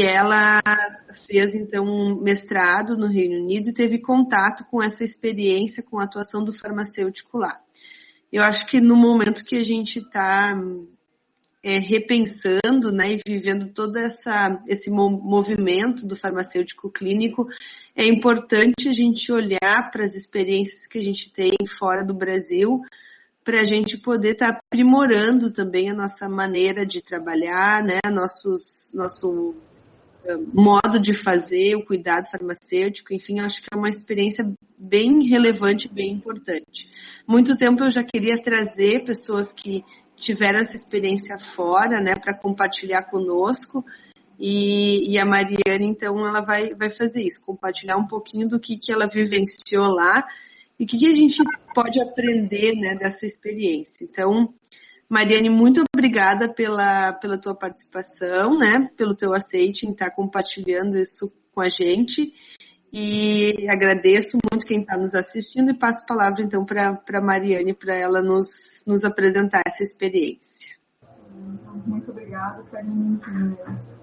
ela fez, então, um mestrado no Reino Unido e teve contato com essa experiência, com a atuação do farmacêutico lá. Eu acho que no momento que a gente está repensando, né, e vivendo todo esse movimento do farmacêutico clínico, é importante a gente olhar para as experiências que a gente tem fora do Brasil, para a gente poder estar aprimorando também a nossa maneira de trabalhar, né, nosso modo de fazer, o cuidado farmacêutico, enfim, acho que é uma experiência bem relevante, bem importante. Muito tempo eu já queria trazer pessoas que tiveram essa experiência fora, né, para compartilhar conosco, e a Mariane, então, ela vai fazer isso, compartilhar um pouquinho do que ela vivenciou lá e o que a gente pode aprender, né, dessa experiência. Então, Mariane, muito obrigada pela tua participação, né, pelo teu aceite em estar compartilhando isso com a gente, e agradeço muito quem está nos assistindo e passo a palavra então para a Mariane, para ela nos apresentar essa experiência. Muito obrigada, Karine.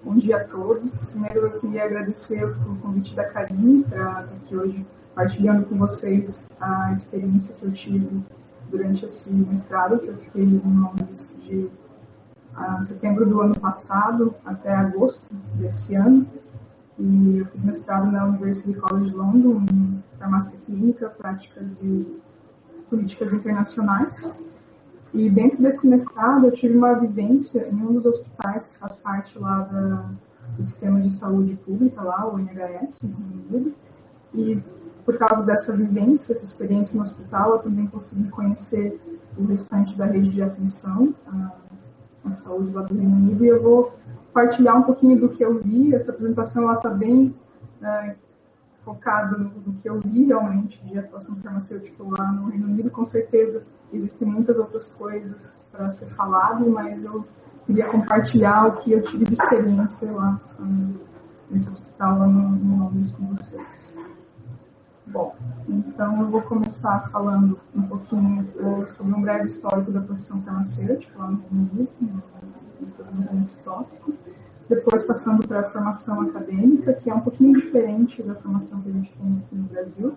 Bom dia a todos. Primeiro eu queria agradecer o convite da Karine para estar aqui hoje partilhando com vocês a experiência que eu tive durante esse mestrado, que eu fiquei em Londres de setembro do ano passado até agosto desse ano. E eu fiz mestrado na University College London em farmácia clínica, práticas e políticas internacionais. E dentro desse mestrado eu tive uma vivência em um dos hospitais que faz parte lá do sistema de saúde pública, lá, o NHS, no Reino Unido. E por causa dessa vivência, essa experiência no hospital, eu também consegui conhecer o restante da rede de atenção à saúde lá do Reino Unido. E eu vou partilhar um pouquinho do que eu vi. Essa apresentação está bem focada no que eu vi realmente de atuação farmacêutica lá no Reino Unido. Com certeza existem muitas outras coisas para ser falado, mas eu queria compartilhar o que eu tive de experiência lá nesse hospital lá no Londres com vocês. Bom, então eu vou começar falando um pouquinho sobre um breve histórico da profissão farmacêutica lá no Reino Unido, introduzindo esse tópico. Depois passando para a formação acadêmica, que é um pouquinho diferente da formação que a gente tem aqui no Brasil.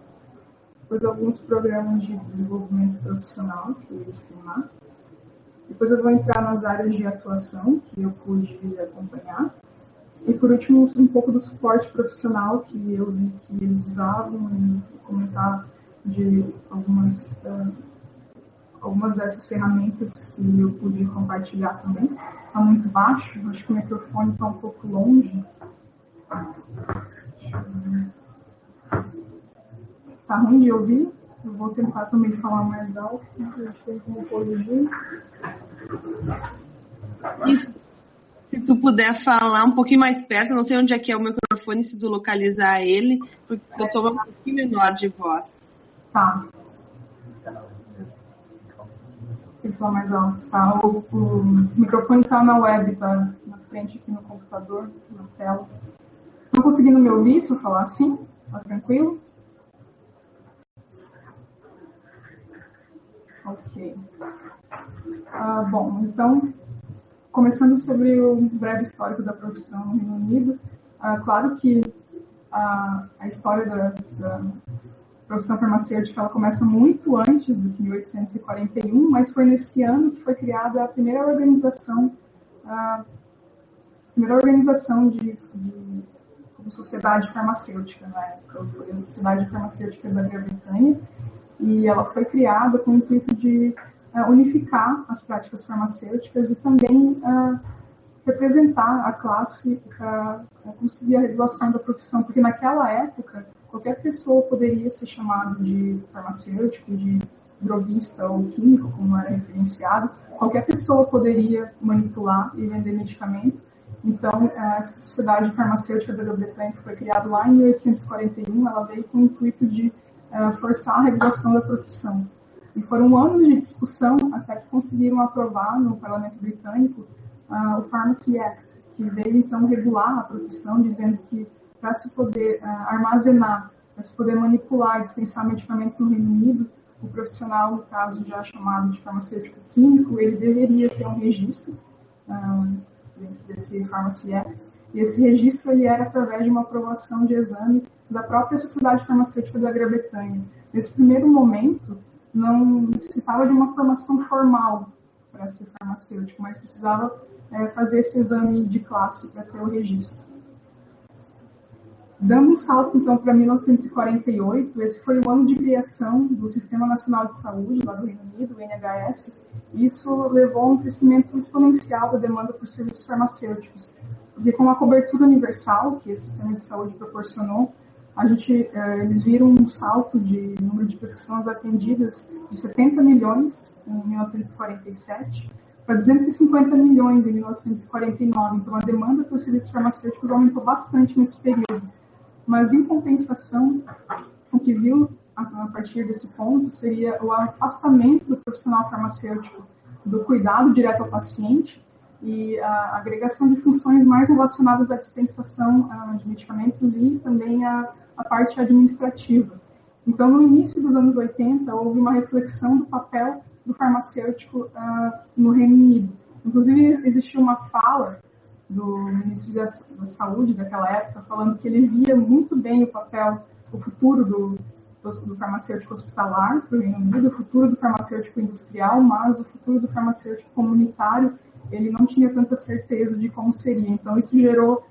Depois alguns programas de desenvolvimento profissional que eles têm lá. Depois eu vou entrar nas áreas de atuação que eu pude acompanhar. E por último, um pouco do suporte profissional que eu vi que eles usavam e comentar de algumas dessas ferramentas que eu pude compartilhar também. Está muito baixo, acho que o microfone está um pouco longe. Está ruim de ouvir? Eu vou tentar também falar mais alto, a gente tem como corrigir. Isso. Se tu puder falar um pouquinho mais perto, não sei onde é que é o microfone, se tu localizar ele, porque eu estou um pouquinho menor de voz. Tá. Tem que falar mais alto, tá? O microfone está na web, tá na frente aqui no computador, na tela. Estão conseguindo me ouvir se eu falar assim? Tá tranquilo? Ok. Bom, então, começando sobre o breve histórico da profissão no Reino Unido, claro que a história da profissão farmacêutica ela começa muito antes do que 1841, mas foi nesse ano que foi criada a primeira organização de sociedade farmacêutica na época. Foi a Sociedade Farmacêutica da Grã-Bretanha, e ela foi criada com o intuito de unificar as práticas farmacêuticas e também representar a classe para conseguir a regulação da profissão, porque naquela época qualquer pessoa poderia ser chamado de farmacêutico, de drogista ou químico, como era referenciado. Qualquer pessoa poderia manipular e vender medicamento. Então, essa Sociedade Farmacêutica da Grã-Bretanha, que foi criada lá em 1841, ela veio com o intuito de forçar a regulação da profissão. E foram anos de discussão até que conseguiram aprovar no Parlamento Britânico o Pharmacy Act, que veio então regular a profissão, dizendo que para se poder armazenar, para se poder manipular e dispensar medicamentos no Reino Unido, o profissional, no caso já chamado de farmacêutico químico, ele deveria ter um registro dentro desse Pharmacy Act, E esse registro ele era através de uma aprovação de exame da própria Sociedade Farmacêutica da Grã-Bretanha. Nesse primeiro momento, não necessitava de uma formação formal para ser farmacêutico, mas precisava fazer esse exame de classe para ter o registro. Dando um salto, então, para 1948, esse foi o ano de criação do Sistema Nacional de Saúde, lá do Reino Unido, o NHS, e isso levou a um crescimento exponencial da demanda por serviços farmacêuticos. Porque com a cobertura universal que esse sistema de saúde proporcionou, eles viram um salto de número de prescrições atendidas de 70 milhões em 1947 para 250 milhões em 1949. Então, a demanda por serviços farmacêuticos aumentou bastante nesse período. Mas, em compensação, o que viu a partir desse ponto seria o afastamento do profissional farmacêutico do cuidado direto ao paciente e a agregação de funções mais relacionadas à dispensação de medicamentos e também a parte administrativa. Então, no início dos anos 80, houve uma reflexão do papel do farmacêutico no Reino Unido. Inclusive, existiu uma fala do ministro da Saúde daquela época, falando que ele via muito bem o futuro do farmacêutico hospitalar para o Reino Unido, o futuro do farmacêutico industrial, mas o futuro do farmacêutico comunitário, ele não tinha tanta certeza de como seria. Então, isso gerou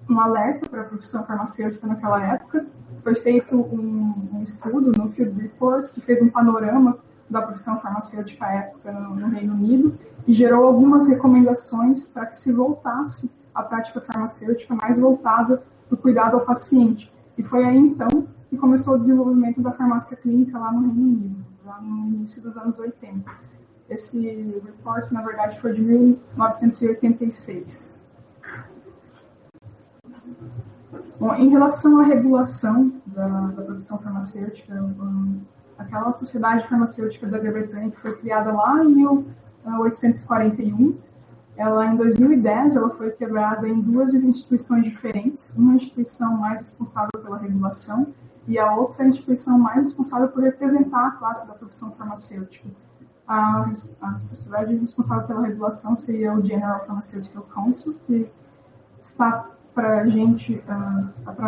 um alerta para a profissão farmacêutica naquela época. Foi feito um estudo no Field Report, que fez um panorama da profissão farmacêutica à época no Reino Unido e gerou algumas recomendações para que se voltasse à prática farmacêutica mais voltada para o cuidado ao paciente. E foi aí, então, que começou o desenvolvimento da farmácia clínica lá no Reino Unido, já no início dos anos 80. Esse report, na verdade, foi de 1986. Bom, em relação à regulação da profissão farmacêutica, aquela Sociedade Farmacêutica da Grã-Bretanha, que foi criada lá em 1841, em 2010, ela foi quebrada em duas instituições diferentes, uma instituição mais responsável pela regulação e a outra instituição mais responsável por representar a classe da profissão farmacêutica. A sociedade responsável pela regulação seria o General Pharmaceutical Council, que está para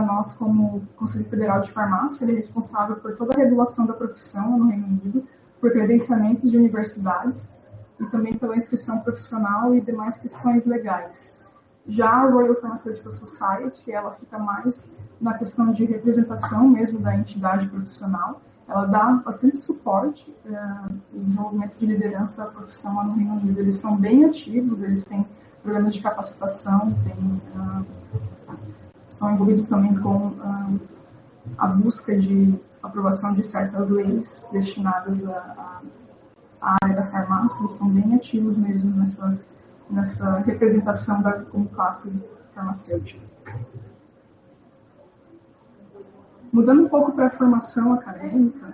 nós como Conselho Federal de Farmácia. Ele é responsável por toda a regulação da profissão no Reino Unido, por credenciamentos de universidades e também pela inscrição profissional e demais questões legais. Já a Royal Pharmaceutical Society, ela fica mais na questão de representação mesmo da entidade profissional. Ela dá bastante suporte e desenvolvimento de liderança à profissão lá no Reino Unido. Eles são bem ativos, eles têm programas de capacitação, estão envolvidos também com a busca de aprovação de certas leis destinadas à área da farmácia. Eles são bem ativos mesmo nessa representação como classe farmacêutica. Mudando um pouco para a formação acadêmica,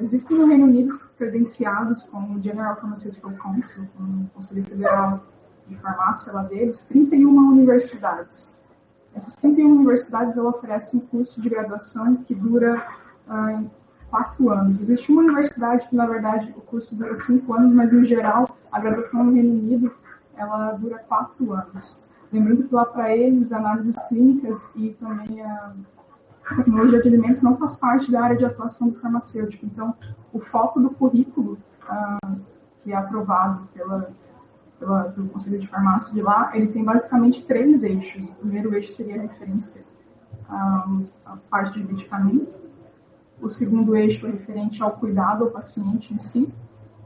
existem no Reino Unido credenciados como o General Pharmaceutical Council, como o Conselho Federal de Farmácia lá deles, 31 universidades. Essas 31 universidades oferecem um curso de graduação que dura 4 anos. Existe uma universidade que, na verdade, o curso dura 5 anos, mas, no geral, a graduação no Reino Unido ela dura 4 anos. Lembrando que lá para eles, análises clínicas e também a tecnologia de alimentos não faz parte da área de atuação do farmacêutico. Então, o foco do currículo, que é aprovado pelo Conselho de Farmácia de lá, ele tem basicamente 3 eixos. O primeiro eixo seria a referência à parte de medicamento. O segundo eixo é referente ao cuidado ao paciente em si.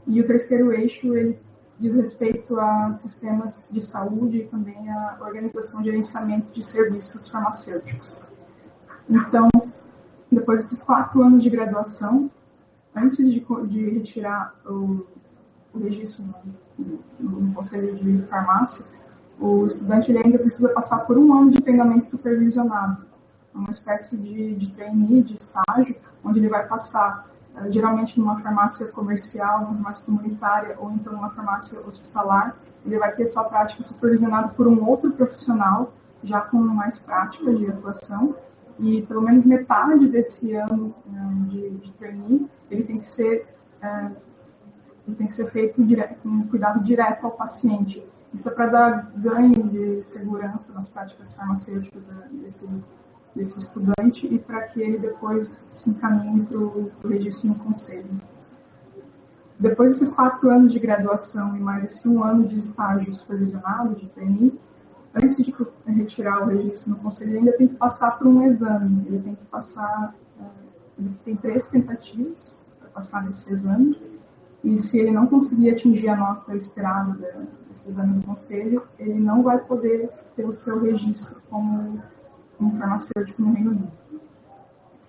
E o terceiro eixo, ele diz respeito a sistemas de saúde e também a organização e gerenciamento de serviços farmacêuticos. Então, depois desses 4 anos de graduação, antes de retirar o registro no Conselho de Farmácia, o estudante ele ainda precisa passar por 1 ano de treinamento supervisionado, uma espécie de trainee, de estágio, onde ele vai passar geralmente numa farmácia comercial, numa farmácia comunitária ou então numa farmácia hospitalar. Ele vai ter sua prática supervisionada por um outro profissional, já com mais prática de atuação, e pelo menos metade desse ano de trainee, ele tem que ser feito com cuidado direto ao paciente. Isso é para dar ganho de segurança nas práticas farmacêuticas desse estudante e para que ele depois se encaminhe para o registro no conselho. Depois desses 4 anos de graduação e mais esse 1 ano de estágio supervisionado, de trainee, antes de retirar o registro no conselho, ele ainda tem que passar por um exame. Ele tem que passar, ele tem 3 tentativas para passar nesse exame. E se ele não conseguir atingir a nota esperada desse exame do conselho, ele não vai poder ter o seu registro como um farmacêutico no Reino Unido.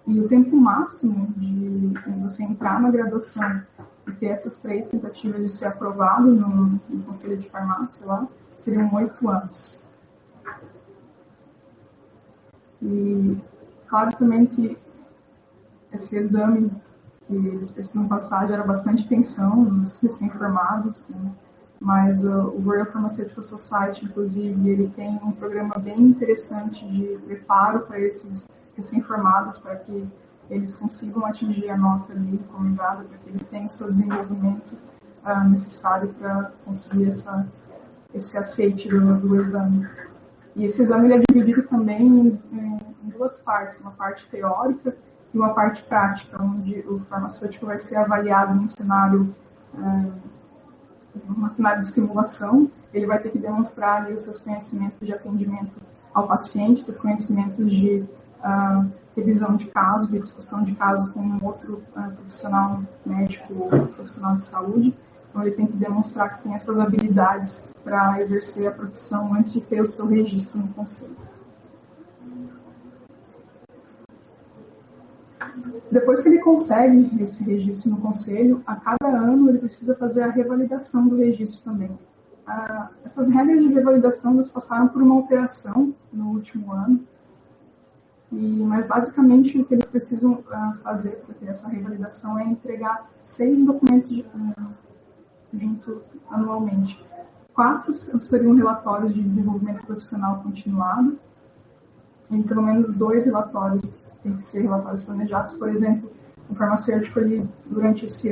E o tempo máximo de você entrar na graduação e ter essas 3 tentativas de ser aprovado no conselho de farmácia lá, seriam 8 anos. E claro também que esse exame que eles precisam passar gera bastante tensão nos recém-formados, né? Mas o Royal Pharmaceutical Society, inclusive, ele tem um programa bem interessante de preparo para esses recém-formados, para que eles consigam atingir a nota ali recomendada, para que eles tenham o seu desenvolvimento necessário para conseguir esse aceite do exame. E esse exame ele é dividido também em 2 partes, uma parte teórica e uma parte prática, onde o farmacêutico vai ser avaliado num cenário de simulação. Ele vai ter que demonstrar ali os seus conhecimentos de atendimento ao paciente, seus conhecimentos de revisão de casos, de discussão de casos com um outro profissional médico ou profissional de saúde. Então, ele tem que demonstrar que tem essas habilidades para exercer a profissão antes de ter o seu registro no conselho. Depois que ele consegue esse registro no conselho, a cada ano ele precisa fazer a revalidação do registro também. Essas regras de revalidação elas passaram por uma alteração no último ano, mas basicamente o que eles precisam fazer para ter essa revalidação é entregar 6 documentos junto anualmente. 4 seriam relatórios de desenvolvimento profissional continuado, e pelo menos 2 relatórios têm que ser relatórios planejados. Por exemplo, o farmacêutico, durante esse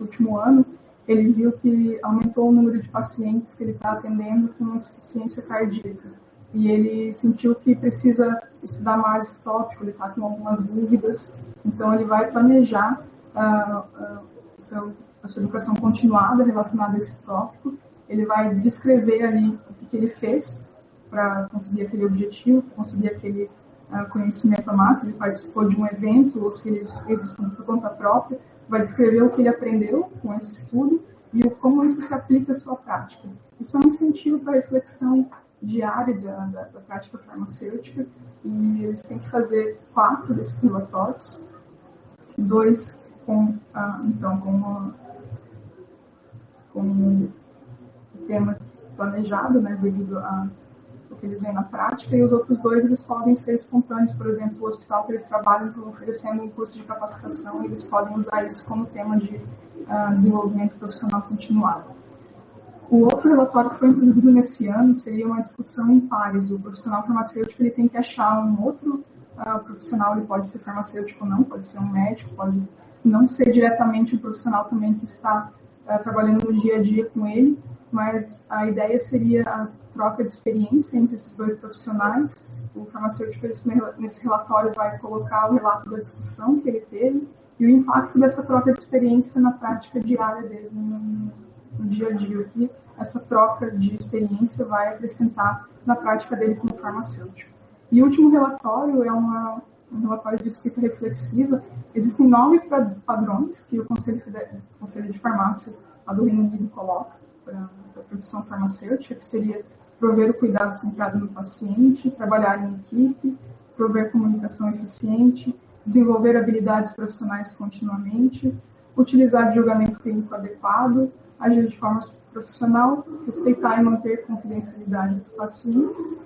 último ano, ele viu que aumentou o número de pacientes que ele está atendendo com insuficiência cardíaca. E ele sentiu que precisa estudar mais esse tópico, ele está com algumas dúvidas. Então, ele vai planejar a sua educação continuada relacionada a esse tópico. Ele vai descrever ali o que ele fez para conseguir aquele objetivo, conseguir aquele conhecimento a mais. Se ele participou de um evento ou se ele fez estudo por conta própria, vai descrever o que ele aprendeu com esse estudo e como isso se aplica à sua prática. Isso é um incentivo para a reflexão diária da prática farmacêutica, e eles têm que fazer 4 desses relatórios, 2 com o tema planejado, né, devido ao que eles veem na prática, e os outros 2 eles podem ser espontâneos. Por exemplo, o hospital que eles trabalham oferecendo um curso de capacitação, eles podem usar isso como tema de desenvolvimento profissional continuado. O outro relatório que foi introduzido nesse ano seria uma discussão em pares. O profissional farmacêutico ele tem que achar um outro profissional, ele pode ser farmacêutico ou não, pode ser um médico, pode não ser diretamente um profissional também que está trabalhando no dia a dia com ele, mas a ideia seria a troca de experiência entre esses 2 profissionais. O farmacêutico, nesse relatório, vai colocar o relato da discussão que ele teve e o impacto dessa troca de experiência na prática diária dele, no dia a dia, o que essa troca de experiência vai acrescentar na prática dele como farmacêutico. E o último relatório é um relatório de escrita reflexiva. Existem 9 padrões que o Conselho de Farmácia do Reino Unido coloca para a profissão farmacêutica, que seria prover o cuidado centrado no paciente, trabalhar em equipe, prover comunicação eficiente, desenvolver habilidades profissionais continuamente, utilizar julgamento clínico adequado, agir de forma profissional, respeitar e manter a confidencialidade dos pacientes,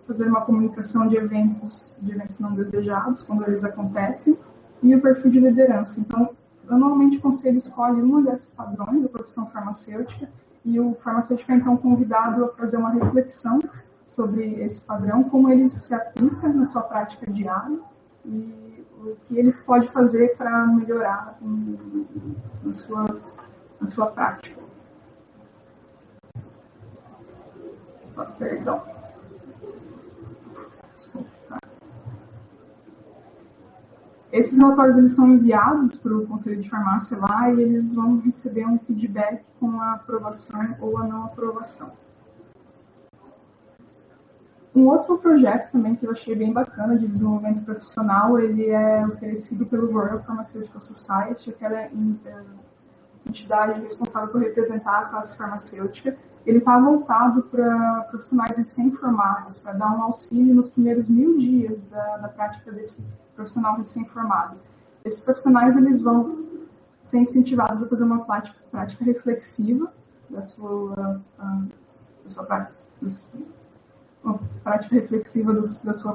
fazer uma comunicação de eventos não desejados, quando eles acontecem, e o perfil de liderança. Então, anualmente o conselho escolhe um desses padrões da profissão farmacêutica, e o farmacêutico é então convidado a fazer uma reflexão sobre esse padrão, como ele se aplica na sua prática diária, e o que ele pode fazer para melhorar na sua prática. Perdão. Esses relatórios eles são enviados para o Conselho de Farmácia lá e eles vão receber um feedback com a aprovação ou a não aprovação. Um outro projeto também que eu achei bem bacana de desenvolvimento profissional, ele é oferecido pelo Royal Pharmaceutical Society, aquela entidade responsável por representar a classe farmacêutica. Ele está voltado para profissionais recém-formados, para dar um auxílio nos primeiros 1000 dias da prática desse profissional recém-formado. Esses profissionais eles vão ser incentivados a fazer uma prática reflexiva da sua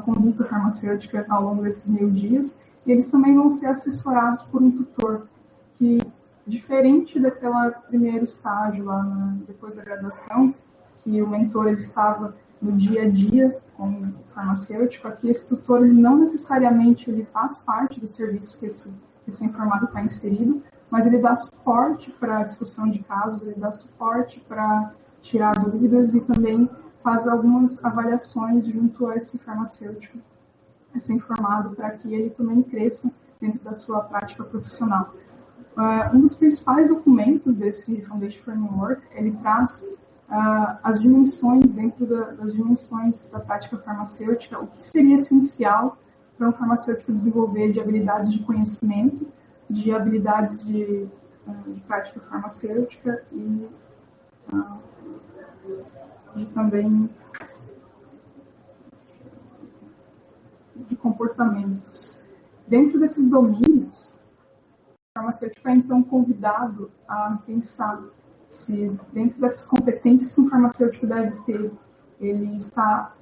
conduta farmacêutica ao longo desses 1000 dias. E eles também vão ser assessorados por um tutor que, diferente daquele primeiro estágio lá depois da graduação, que o mentor ele estava no dia a dia com o farmacêutico, aqui esse tutor ele não necessariamente ele faz parte do serviço que esse recém-formado está inserido, mas ele dá suporte para a discussão de casos, ele dá suporte para tirar dúvidas e também faz algumas avaliações junto a esse farmacêutico recém-formado para que ele também cresça dentro da sua prática profissional. Um dos principais documentos desse Foundation Framework, ele traz as dimensões, dentro das dimensões da prática farmacêutica, o que seria essencial para um farmacêutico desenvolver de habilidades de conhecimento, de habilidades de prática farmacêutica e também de comportamentos. Dentro desses domínios, o farmacêutico é então convidado a pensar se dentro dessas competências que um farmacêutico deve ter, ele está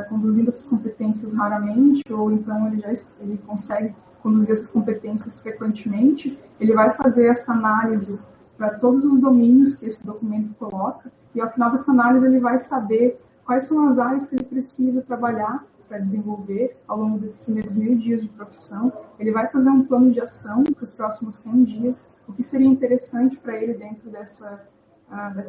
conduzindo essas competências raramente ou então ele consegue conduzir essas competências frequentemente. Ele vai fazer essa análise para todos os domínios que esse documento coloca e ao final dessa análise ele vai saber quais são as áreas que ele precisa trabalhar para desenvolver ao longo desses primeiros 1000 dias de profissão. Ele vai fazer um plano de ação para os próximos 100 dias, o que seria interessante para ele dentro dessa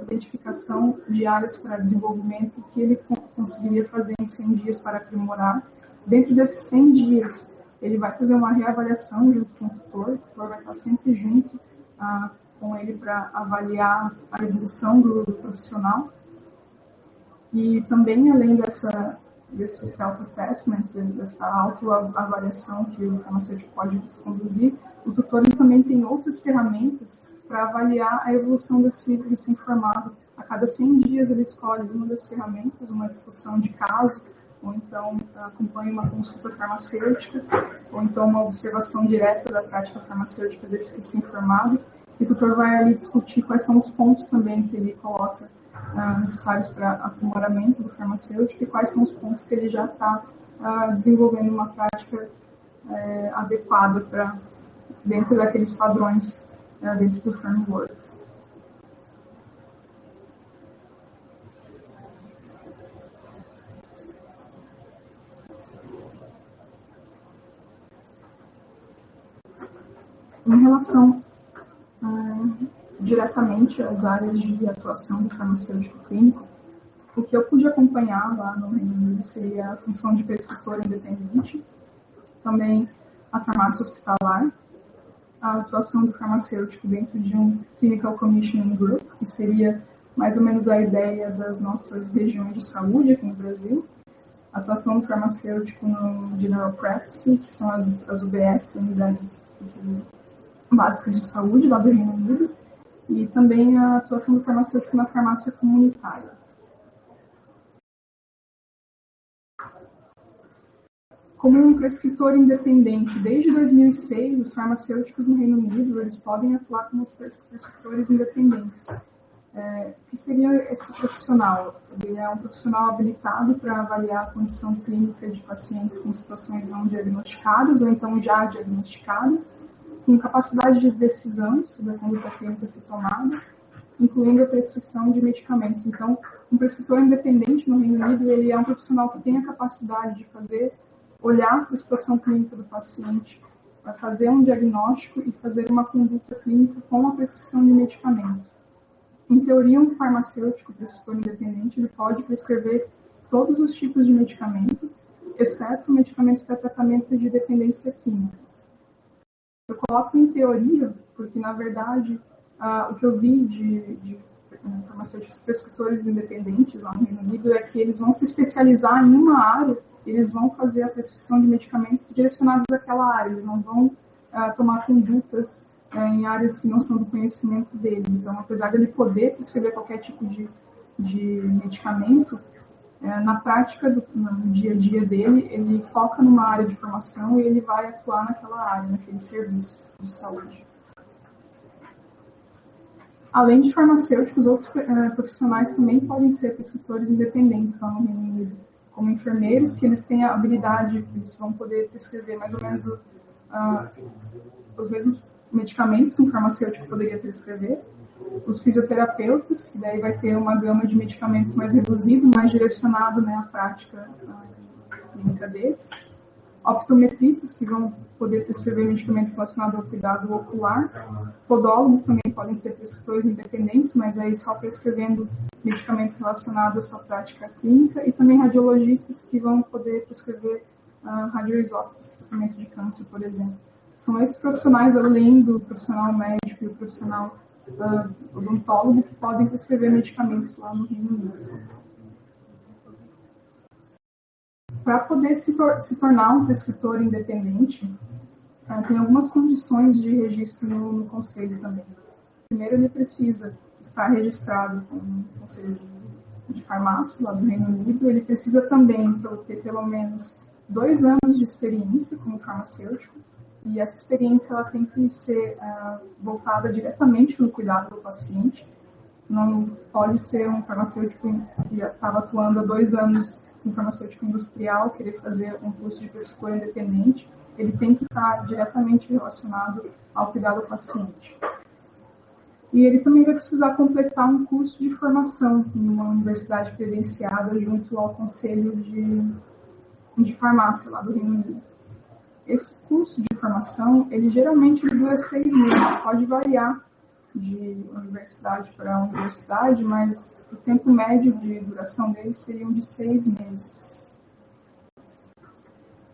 identificação de áreas para desenvolvimento que ele conseguiria fazer em 100 dias para aprimorar. Dentro desses 100 dias, ele vai fazer uma reavaliação junto com o tutor vai estar sempre junto com ele para avaliar a evolução do profissional. E também, além desse self-assessment, dessa autoavaliação que o farmacêutico pode conduzir, o tutor também tem outras ferramentas para avaliar a evolução desse recém-formado. A cada 100 dias ele escolhe uma das ferramentas, uma discussão de caso, ou então acompanha uma consulta farmacêutica, ou então uma observação direta da prática farmacêutica desse recém-formado. E o tutor vai ali discutir quais são os pontos também que ele coloca necessários para aprimoramento do farmacêutico e quais são os pontos que ele já está desenvolvendo uma prática adequada para dentro daqueles padrões dentro do framework. Em relação diretamente às áreas de atuação do farmacêutico clínico, o que eu pude acompanhar lá no Reino Unido seria a função de prescritor independente, também a farmácia hospitalar, a atuação do farmacêutico dentro de um Clinical Commissioning Group, que seria mais ou menos a ideia das nossas regiões de saúde aqui no Brasil, a atuação do farmacêutico no General Practice, que são as UBS, unidades básicas de saúde lá do Reino Unido, e também a atuação do farmacêutico na farmácia comunitária. Como um prescritor independente, desde 2006, os farmacêuticos no Reino Unido eles podem atuar como prescritores independentes. O que seria esse profissional? Ele é um profissional habilitado para avaliar a condição clínica de pacientes com situações não diagnosticadas ou então já diagnosticadas, com capacidade de decisão sobre a conduta clínica a ser tomada, incluindo a prescrição de medicamentos. Então, um prescritor independente no Reino Unido ele é um profissional que tem a capacidade de olhar para a situação clínica do paciente, para fazer um diagnóstico e fazer uma conduta clínica com a prescrição de medicamento. Em teoria, um farmacêutico prescritor independente ele pode prescrever todos os tipos de medicamento, exceto medicamentos para tratamento de dependência química. Eu coloco em teoria, porque, na verdade, o que eu vi de farmacêuticos prescritores independentes lá no Reino Unido é que eles vão se especializar em uma área, eles vão fazer a prescrição de medicamentos direcionados àquela área, eles não vão tomar condutas em áreas que não são do conhecimento dele. Então, apesar de ele poder prescrever qualquer tipo de medicamento, na prática, no dia a dia dele, ele foca numa área de formação e ele vai atuar naquela área, naquele serviço de saúde. Além de farmacêuticos, outros profissionais também podem ser prescritores independentes lá no Reino Unido, como enfermeiros, que eles têm a habilidade, eles vão poder prescrever mais ou menos os mesmos medicamentos que um farmacêutico poderia prescrever. Os fisioterapeutas, que daí vai ter uma gama de medicamentos mais reduzido, mais direcionado, né, à prática clínica deles. Optometristas, que vão poder prescrever medicamentos relacionados ao cuidado ocular. Podólogos também podem ser prescritores independentes, mas aí só prescrevendo medicamentos relacionados à sua prática clínica. E também radiologistas, que vão poder prescrever radioisótopos, tratamento de câncer, por exemplo. São esses profissionais, além do profissional médico e o profissional odontólogo, que podem prescrever medicamentos lá no Reino Unido. Para poder se tornar um prescritor independente, tem algumas condições de registro no Conselho também. Primeiro, ele precisa estar registrado com o Conselho de Farmácia lá do Reino Unido. Ele precisa também ter pelo menos 2 anos de experiência como farmacêutico. E essa experiência ela tem que ser voltada diretamente no cuidado do paciente. Não pode ser um farmacêutico que estava atuando há 2 anos em farmacêutico industrial, querer fazer um curso de prescritor independente. Ele tem que estar diretamente relacionado ao cuidado do paciente. E ele também vai precisar completar um curso de formação em uma universidade credenciada junto ao Conselho de Farmácia lá do Reino Unido. Esse curso de formação, ele geralmente dura 6 meses, pode variar de universidade para universidade, mas o tempo médio de duração dele seriam de 6 meses.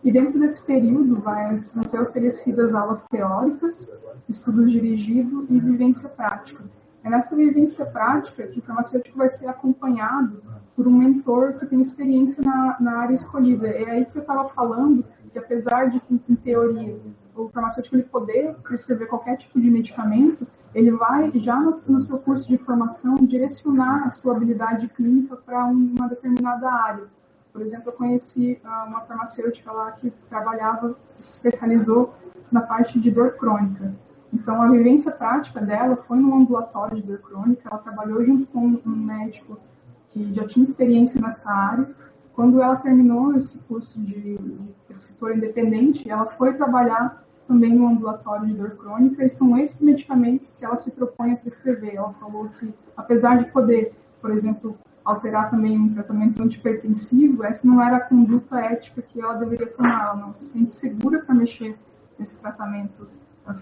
E dentro desse período vão ser oferecidas aulas teóricas, estudos dirigidos e vivência prática. É nessa vivência prática que o farmacêutico vai ser acompanhado por um mentor que tem experiência na área escolhida. É aí que eu estava falando que, apesar de que, em teoria, o farmacêutico ele poder prescrever qualquer tipo de medicamento, ele vai, já no seu curso de formação, direcionar a sua habilidade clínica para uma determinada área. Por exemplo, eu conheci uma farmacêutica lá que trabalhava, se especializou na parte de dor crônica. Então, a vivência prática dela foi num ambulatório de dor crônica. Ela trabalhou junto com um médico que já tinha experiência nessa área. Quando ela terminou esse curso de prescritor independente, ela foi trabalhar também no ambulatório de dor crônica, e são esses medicamentos que ela se propõe a prescrever. Ela falou que, apesar de poder, por exemplo, alterar também um tratamento antihipertensivo, essa não era a conduta ética que ela deveria tomar. Ela não se sente segura para mexer nesse tratamento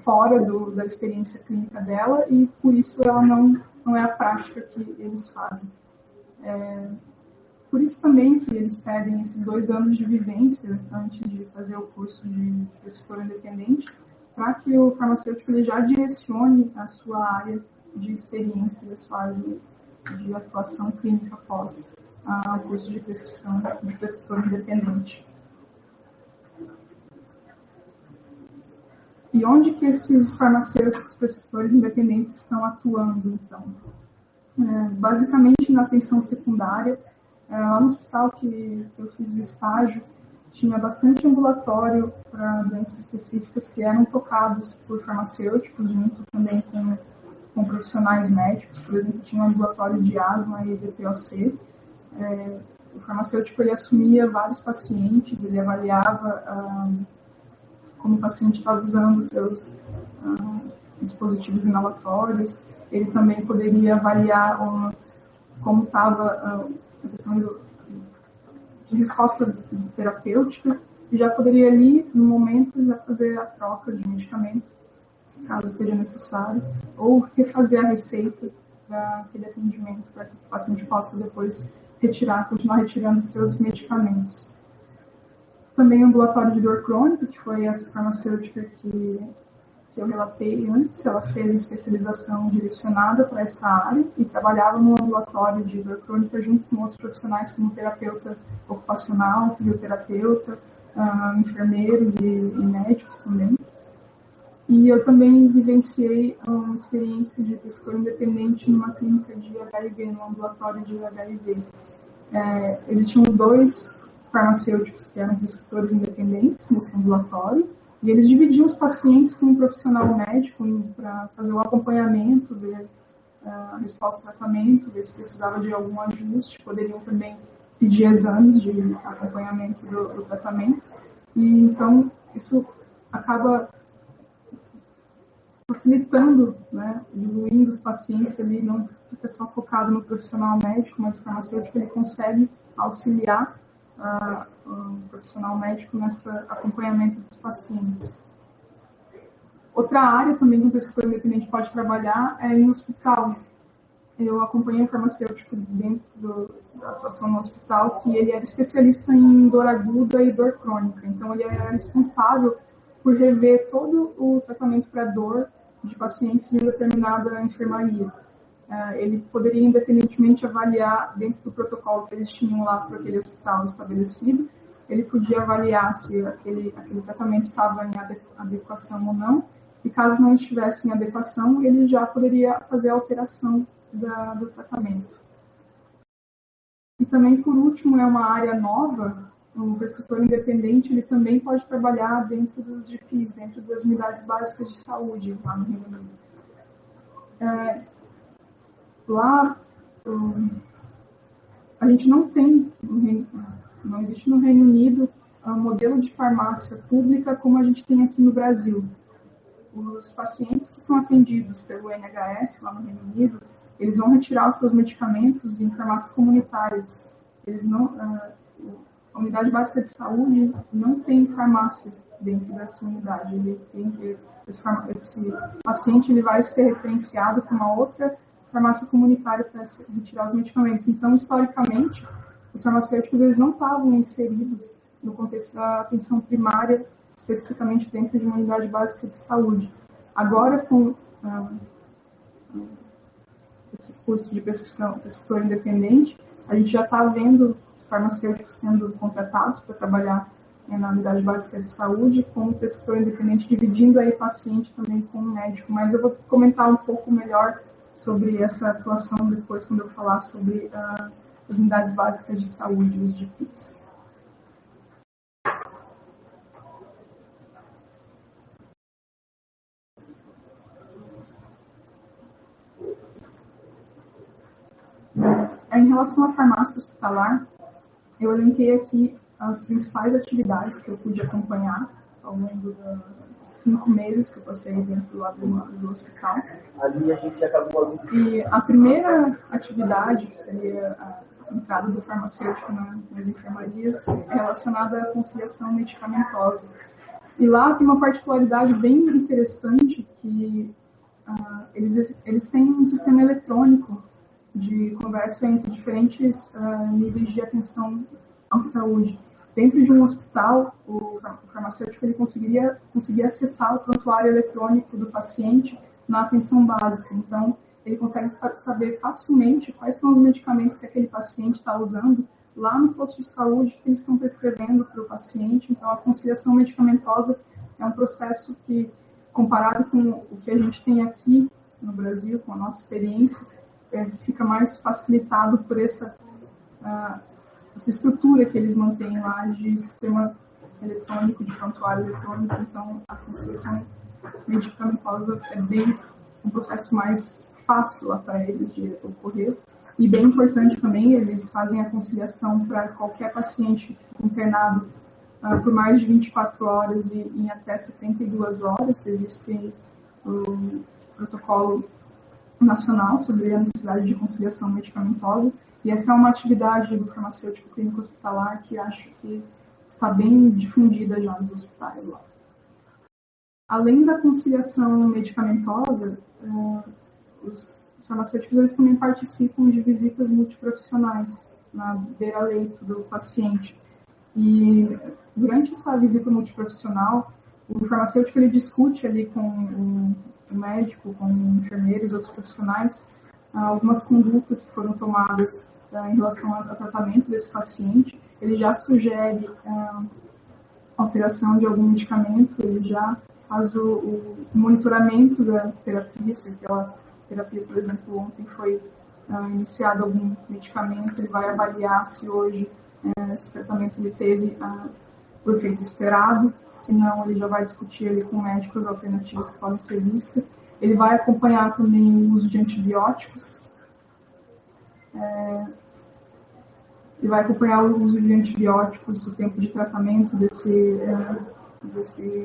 fora da experiência clínica dela, e por isso ela não é a prática que eles fazem. Por isso também que eles pedem esses 2 anos de vivência antes de fazer o curso de prescritor independente, para que o farmacêutico ele já direcione a sua área de experiência, a sua área de atuação clínica após o curso de prescrição de prescritor independente. E onde que esses farmacêuticos prescritores independentes estão atuando, então? Basicamente na atenção secundária. Lá no hospital que eu fiz o estágio, tinha bastante ambulatório para doenças específicas que eram tocados por farmacêuticos, junto também com profissionais médicos. Por exemplo, tinha um ambulatório de asma e DPOC. O farmacêutico ele assumia vários pacientes, ele avaliava como o paciente estava usando os seus dispositivos inalatórios. Ele também poderia avaliar como estava a questão de resposta terapêutica, e já poderia ali, no momento, já fazer a troca de medicamento, caso seja necessário, ou refazer a receita para aquele atendimento, para que o paciente possa depois continuar retirando seus medicamentos. Também o ambulatório de dor crônica, que foi essa farmacêutica que eu relatei antes, ela fez especialização direcionada para essa área e trabalhava no ambulatório de dor crônica junto com outros profissionais como terapeuta ocupacional, fisioterapeuta, enfermeiros e médicos também. E eu também vivenciei uma experiência de pesquisador independente numa clínica de HIV, no ambulatório de HIV. Existiam 2 farmacêuticos que eram prescritores independentes nesse ambulatório, e eles dividiam os pacientes com um profissional médico para fazer o acompanhamento, ver a resposta ao tratamento, ver se precisava de algum ajuste. Poderiam também pedir exames de acompanhamento do tratamento. E então isso acaba facilitando, né, diluindo os pacientes. Ele não fica só focado no profissional médico, mas o farmacêutico ele consegue auxiliar o profissional médico nesse acompanhamento dos pacientes. Outra área também que um prescritor independente pode trabalhar é em hospital. Eu acompanhei um farmacêutico dentro da atuação no hospital que ele era especialista em dor aguda e dor crônica. Então, ele era responsável por rever todo o tratamento para dor de pacientes de determinada enfermaria. Ele poderia independentemente avaliar dentro do protocolo que eles tinham lá para aquele hospital estabelecido, ele podia avaliar se aquele tratamento estava em adequação ou não, e caso não estivesse em adequação, ele já poderia fazer a alteração do tratamento. E também, por último, é uma área nova, o prescritor independente ele também pode trabalhar dentro dos GPs, dentro das unidades básicas de saúde, lá no Reino Unido. Lá, a gente não existe no Reino Unido um modelo de farmácia pública como a gente tem aqui no Brasil. Os pacientes que são atendidos pelo NHS lá no Reino Unido, eles vão retirar os seus medicamentos em farmácias comunitárias. A unidade básica de saúde não tem farmácia dentro da sua unidade. Esse paciente ele vai ser referenciado para uma outra farmácia comunitária para retirar os medicamentos. Então, historicamente, os farmacêuticos eles não estavam inseridos no contexto da atenção primária, especificamente dentro de uma unidade básica de saúde. Agora, com esse curso de prescritor independente, a gente já está vendo os farmacêuticos sendo contratados para trabalhar na unidade básica de saúde, com o prescritor independente dividindo aí paciente também com o médico. Mas eu vou comentar um pouco melhor sobre essa atuação depois, quando eu falar sobre as unidades básicas de saúde, os GPs. Em relação à farmácia hospitalar, eu elenquei aqui as principais atividades que eu pude acompanhar ao longo dos 5 meses que eu passei dentro do hospital. Ali a gente acabou. E a primeira atividade, que seria a entrada do farmacêutico nas enfermarias, é relacionada à conciliação medicamentosa. E lá tem uma particularidade bem interessante, que eles têm um sistema eletrônico de conversa entre diferentes níveis de atenção à saúde. Dentro de um hospital, o farmacêutico ele conseguia acessar o prontuário eletrônico do paciente na atenção básica. Então, ele consegue saber facilmente quais são os medicamentos que aquele paciente está usando lá no posto de saúde que eles estão prescrevendo para o paciente. Então, a conciliação medicamentosa é um processo que, comparado com o que a gente tem aqui no Brasil, com a nossa experiência, fica mais facilitado por essa estrutura que eles mantêm lá de sistema eletrônico, de prontuário eletrônico. Então, a conciliação medicamentosa é bem um processo mais fácil lá para eles de ocorrer. E bem importante também, eles fazem a conciliação para qualquer paciente internado por mais de 24 horas e em até 72 horas. Existe o protocolo nacional sobre a necessidade de conciliação medicamentosa, e essa é uma atividade do farmacêutico clínico hospitalar que acho que está bem difundida já nos hospitais lá. Além da conciliação medicamentosa, os os farmacêuticos eles também participam de visitas multiprofissionais na beira-leito do paciente. E durante essa visita multiprofissional, o farmacêutico ele discute ali com o médico, com enfermeiros e outros profissionais, algumas condutas que foram tomadas em relação ao tratamento desse paciente. Ele já sugere alteração de algum medicamento, ele já faz o monitoramento da terapia, se aquela terapia, por exemplo, ontem foi iniciado algum medicamento, ele vai avaliar se hoje esse tratamento ele teve o efeito esperado, se não, ele já vai discutir ali com o médico as alternativas que podem ser vistas. Ele vai acompanhar também o uso de antibióticos, ele vai acompanhar o uso de antibióticos, o tempo de tratamento desse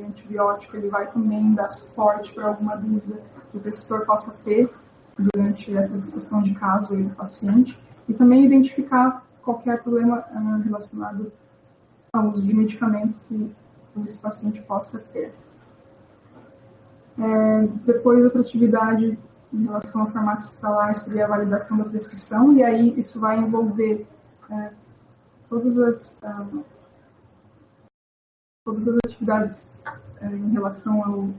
antibiótico, ele vai também dar suporte para alguma dúvida que o prescritor possa ter durante essa discussão de caso do paciente, e também identificar qualquer problema relacionado ao uso de medicamento que esse paciente possa ter. Depois, outra atividade em relação à farmácia hospitalar seria a validação da prescrição, e aí isso vai envolver todas as atividades em relação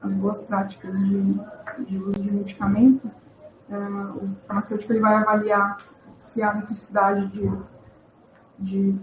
às boas práticas de uso de medicamento. O farmacêutico ele vai avaliar se há necessidade de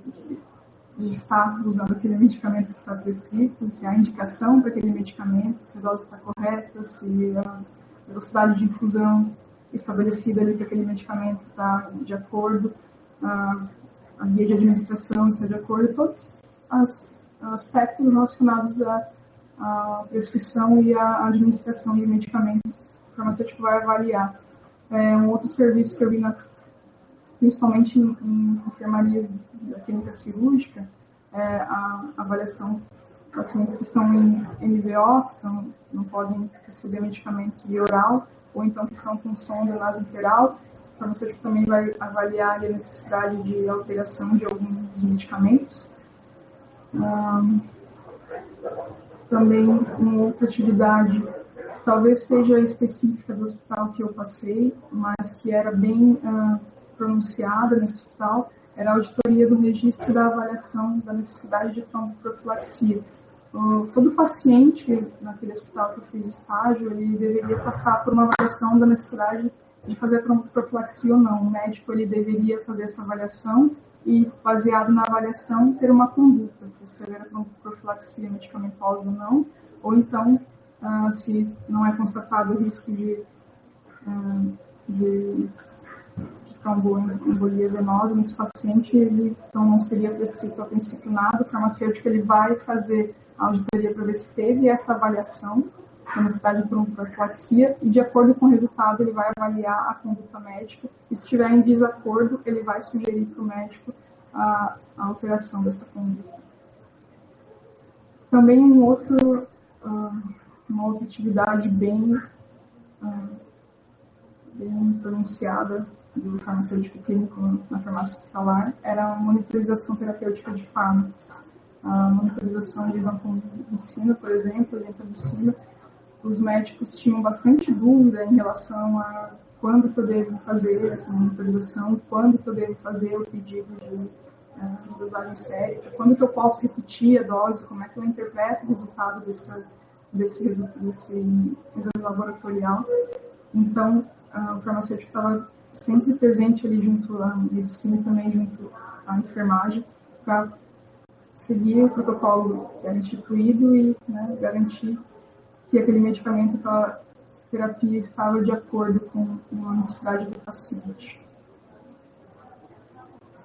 estar usando aquele medicamento que está prescrito, se há indicação para aquele medicamento, se a dose está correta, se a velocidade de infusão estabelecida ali para aquele medicamento está de acordo, a guia de administração está de acordo, todos os aspectos relacionados à prescrição e à administração de medicamentos que o farmacêutico vai avaliar. Um outro serviço que eu vi principalmente em enfermarias da clínica cirúrgica, a avaliação de pacientes que estão em MVO, que não podem receber medicamentos via oral, ou então que estão com sonda nasointeral. O farmacêutico também vai avaliar a necessidade de alteração de alguns medicamentos. Também uma outra atividade que talvez seja específica do hospital que eu passei, mas que era bem pronunciada nesse hospital, era a auditoria do registro da avaliação da necessidade de tromboprofilaxia. Todo paciente naquele hospital que eu fiz estágio, ele deveria passar por uma avaliação da necessidade de fazer a tromboprofilaxia ou não. O médico ele deveria fazer essa avaliação e, baseado na avaliação, ter uma conduta, prescrever a tromboprofilaxia medicamentosa ou não, ou então, se não é constatado o risco de tromboembolia venosa nesse paciente, ele então não seria prescrito a princípio nada. O farmacêutico ele vai fazer a auditoria para ver se teve essa avaliação da necessidade de tromboprofilaxia e, de acordo com o resultado, ele vai avaliar a conduta médica e, se estiver em desacordo, ele vai sugerir para o médico a alteração dessa conduta. Também uma outra atividade bem pronunciada do farmacêutico clínico na farmácia hospitalar era a monitorização terapêutica de fármacos. A monitorização de vancomicina, por exemplo, gentamicina, os médicos tinham bastante dúvida em relação a quando que eu devo fazer essa monitorização, quando que eu devo fazer o pedido de dosagem sérica, quando que eu posso repetir a dose, como é que eu interpreto o resultado desse exame laboratorial. Então, o farmacêutico estava sempre presente ali junto à medicina e também junto à enfermagem para seguir o protocolo que era instituído e garantir que aquele medicamento, aquela terapia estava de acordo com a necessidade do paciente.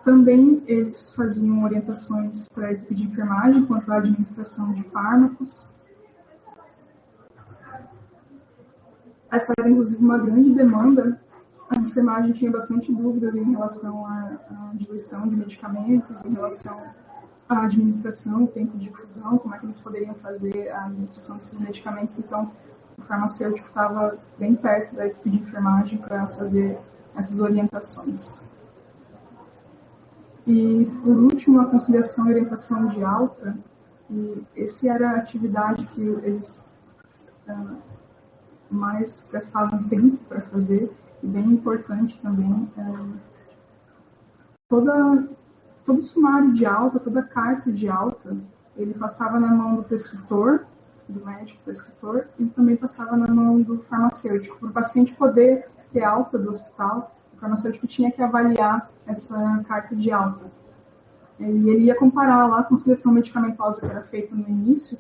Também eles faziam orientações para a equipe de enfermagem quanto à administração de fármacos. Essa era, inclusive, uma grande demanda. A enfermagem tinha bastante dúvidas em relação à diluição de medicamentos, em relação à administração, o tempo de infusão, como é que eles poderiam fazer a administração desses medicamentos. Então, o farmacêutico estava bem perto da equipe de enfermagem para fazer essas orientações. E, por último, a conciliação e orientação de alta. E essa era a atividade que eles mais gastavam tempo para fazer. e bem importante também, todo o sumário de alta, toda a carta de alta, ele passava na mão do prescritor, do médico prescritor, e também passava na mão do farmacêutico. Para o paciente poder ter alta do hospital, o farmacêutico tinha que avaliar essa carta de alta. E ele ia comparar lá com a seleção medicamentosa que era feita no início,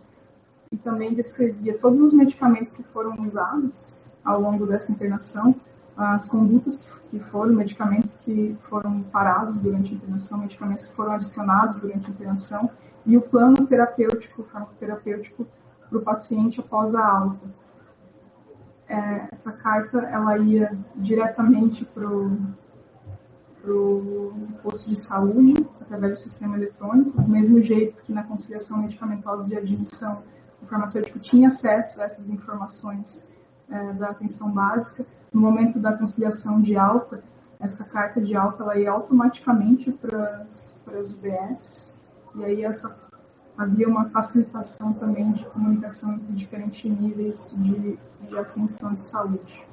e também descrevia todos os medicamentos que foram usados ao longo dessa internação, as condutas que foram, medicamentos que foram parados durante a internação, medicamentos que foram adicionados durante a internação, e o plano terapêutico, farmacoterapêutico para o paciente após a alta. Essa carta ela ia diretamente para o posto de saúde, através do sistema eletrônico, do mesmo jeito que na conciliação medicamentosa de admissão, o farmacêutico tinha acesso a essas informações da atenção básica. No momento da conciliação de alta, essa carta de alta ela ia automaticamente para as UBSs, e aí havia uma facilitação também de comunicação entre diferentes níveis de atenção de saúde.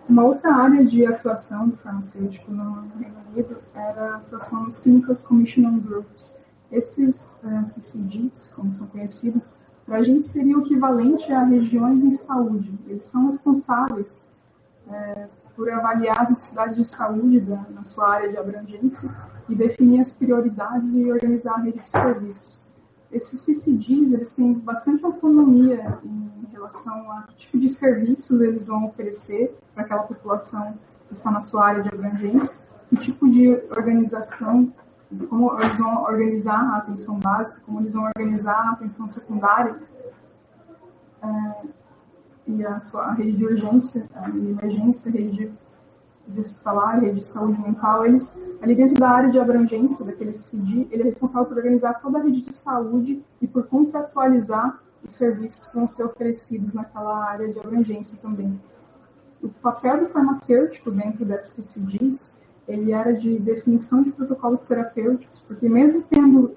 Uma outra área de atuação do farmacêutico no Reino Unido era a atuação nos Clinical Commissioning Groups. Esses CCGs, como são conhecidos, para a gente seria o equivalente a regiões em saúde. Eles são responsáveis por avaliar as necessidades de saúde na sua área de abrangência e definir as prioridades e organizar a rede de serviços. Esses CCGs, eles têm bastante autonomia em relação a que tipo de serviços eles vão oferecer para aquela população que está na sua área de abrangência, que tipo de organização, como eles vão organizar a atenção básica, como eles vão organizar a atenção secundária e a rede de urgência, de emergência, rede de hospitalar, rede de saúde mental. Eles, ali dentro da área de abrangência daquele CCG, ele é responsável por organizar toda a rede de saúde e por contratualizar os serviços que vão ser oferecidos naquela área de abrangência também. O papel do farmacêutico dentro desses CCGs, ele era de definição de protocolos terapêuticos, porque mesmo tendo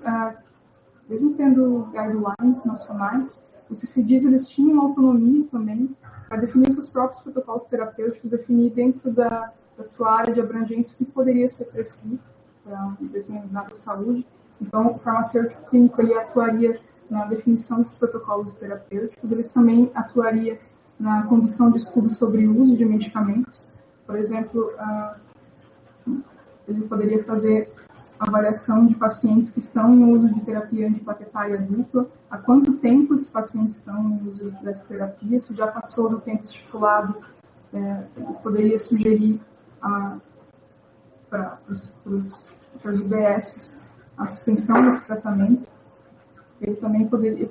guidelines nacionais, os CCGs eles tinham autonomia também para definir seus próprios protocolos terapêuticos, definir dentro da sua área de abrangência o que poderia ser prescrito para determinada saúde. Então, o farmacêutico clínico ele atuaria na definição dos protocolos terapêuticos, eles também atuaria na condução de estudos sobre o uso de medicamentos. Por exemplo, ele poderia fazer avaliação de pacientes que estão em uso de terapia antiplaquetária dupla, há quanto tempo esses pacientes estão em uso dessa terapia, se já passou do tempo estipulado, ele poderia sugerir para as UBSs a suspensão desse tratamento. Ele também poderia...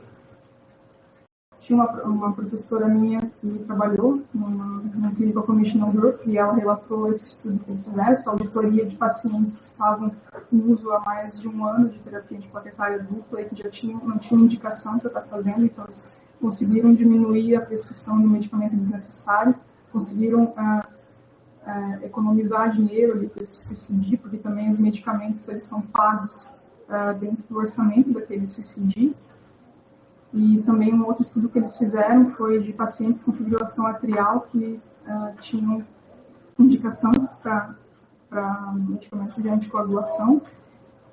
Tinha uma professora minha que trabalhou no Clinical Commissioning Group e ela relatou esse estudo que eles fizeram, essa auditoria de pacientes que estavam em uso há mais de um ano de terapia antiplaquetária dupla e que já não tinham indicação para estar fazendo, então eles conseguiram diminuir a prescrição do medicamento desnecessário, conseguiram economizar dinheiro ali para esse CCG, porque também os medicamentos eles são pagos dentro do orçamento daquele CCG. E também um outro estudo que eles fizeram foi de pacientes com fibrilação atrial que tinham indicação para medicamento de anticoagulação,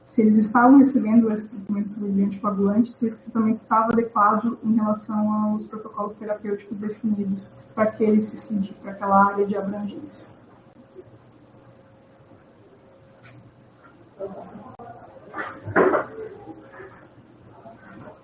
se eles estavam recebendo esse tratamento de anticoagulante, se esse tratamento estava adequado em relação aos protocolos terapêuticos definidos para aquele CCD, para aquela área de abrangência.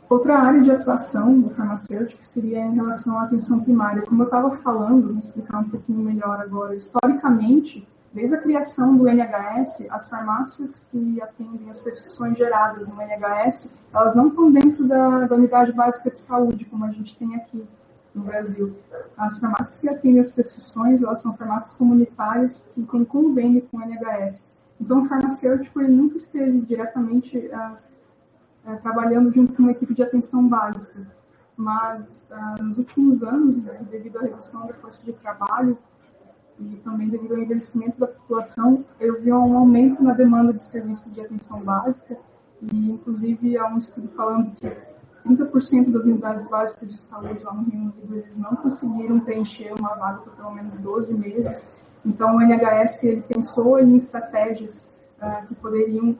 Outra área de atuação do farmacêutico seria em relação à atenção primária. Como eu estava falando, vou explicar um pouquinho melhor agora. Historicamente, desde a criação do NHS, as farmácias que atendem as prescrições geradas no NHS, elas não estão dentro da unidade básica de saúde, como a gente tem aqui no Brasil. As farmácias que atendem as prescrições, elas são farmácias comunitárias que têm convênio com o NHS. Então, o farmacêutico ele nunca esteve diretamente trabalhando junto com uma equipe de atenção básica. Mas, nos últimos anos, devido à redução da força de trabalho e também devido ao envelhecimento da população, eu vi um aumento na demanda de serviços de atenção básica E, inclusive, há um estudo falando que 30% das unidades básicas de saúde lá no Reino Unido, eles não conseguiram preencher uma vaga por pelo menos 12 meses. Então, o NHS ele pensou em estratégias que poderiam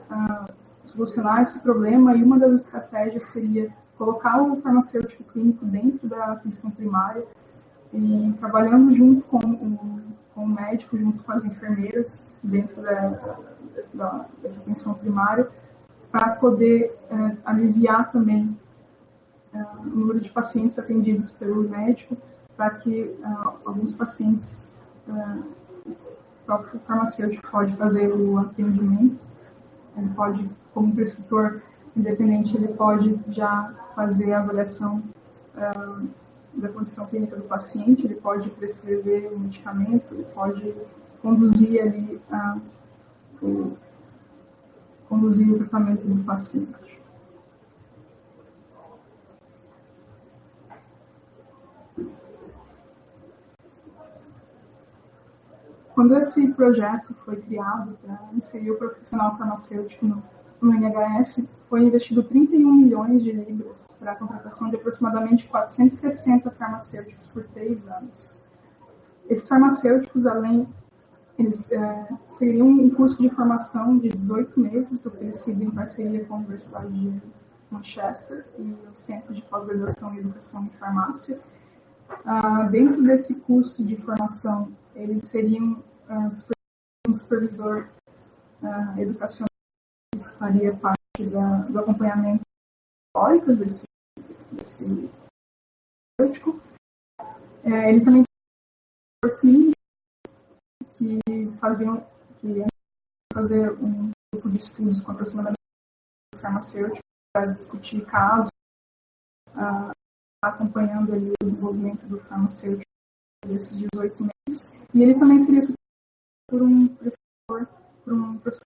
solucionar esse problema, e uma das estratégias seria colocar o farmacêutico clínico dentro da atenção primária e trabalhando junto com o médico, junto com as enfermeiras, dentro dessa atenção primária, para poder aliviar também o número de pacientes atendidos pelo médico, para que alguns pacientes, o próprio farmacêutico pode fazer o atendimento, ele pode, como prescritor independente, ele pode já fazer a avaliação da condição clínica do paciente, ele pode prescrever o medicamento, ele pode conduzir ali conduzir o tratamento do paciente. Quando esse projeto foi criado para inserir o profissional farmacêutico no NHS, foi investido 31 milhões de libras para a contratação de aproximadamente 460 farmacêuticos por 3 anos. Esses farmacêuticos, eles seriam um curso de formação de 18 meses, oferecido em parceria com a Universidade de Manchester e o Centro de Pós-Graduação em Educação em Farmácia. Dentro desse curso de formação, eles seriam um supervisor educacional que faria parte do acompanhamento teóricos desse farmacêutico. Ele também tem um clínico que fazer um grupo de estudos com aproximadamente farmacêuticos para discutir casos, acompanhando ali o desenvolvimento do farmacêutico desses 18 meses. E ele também seria suportado por um professor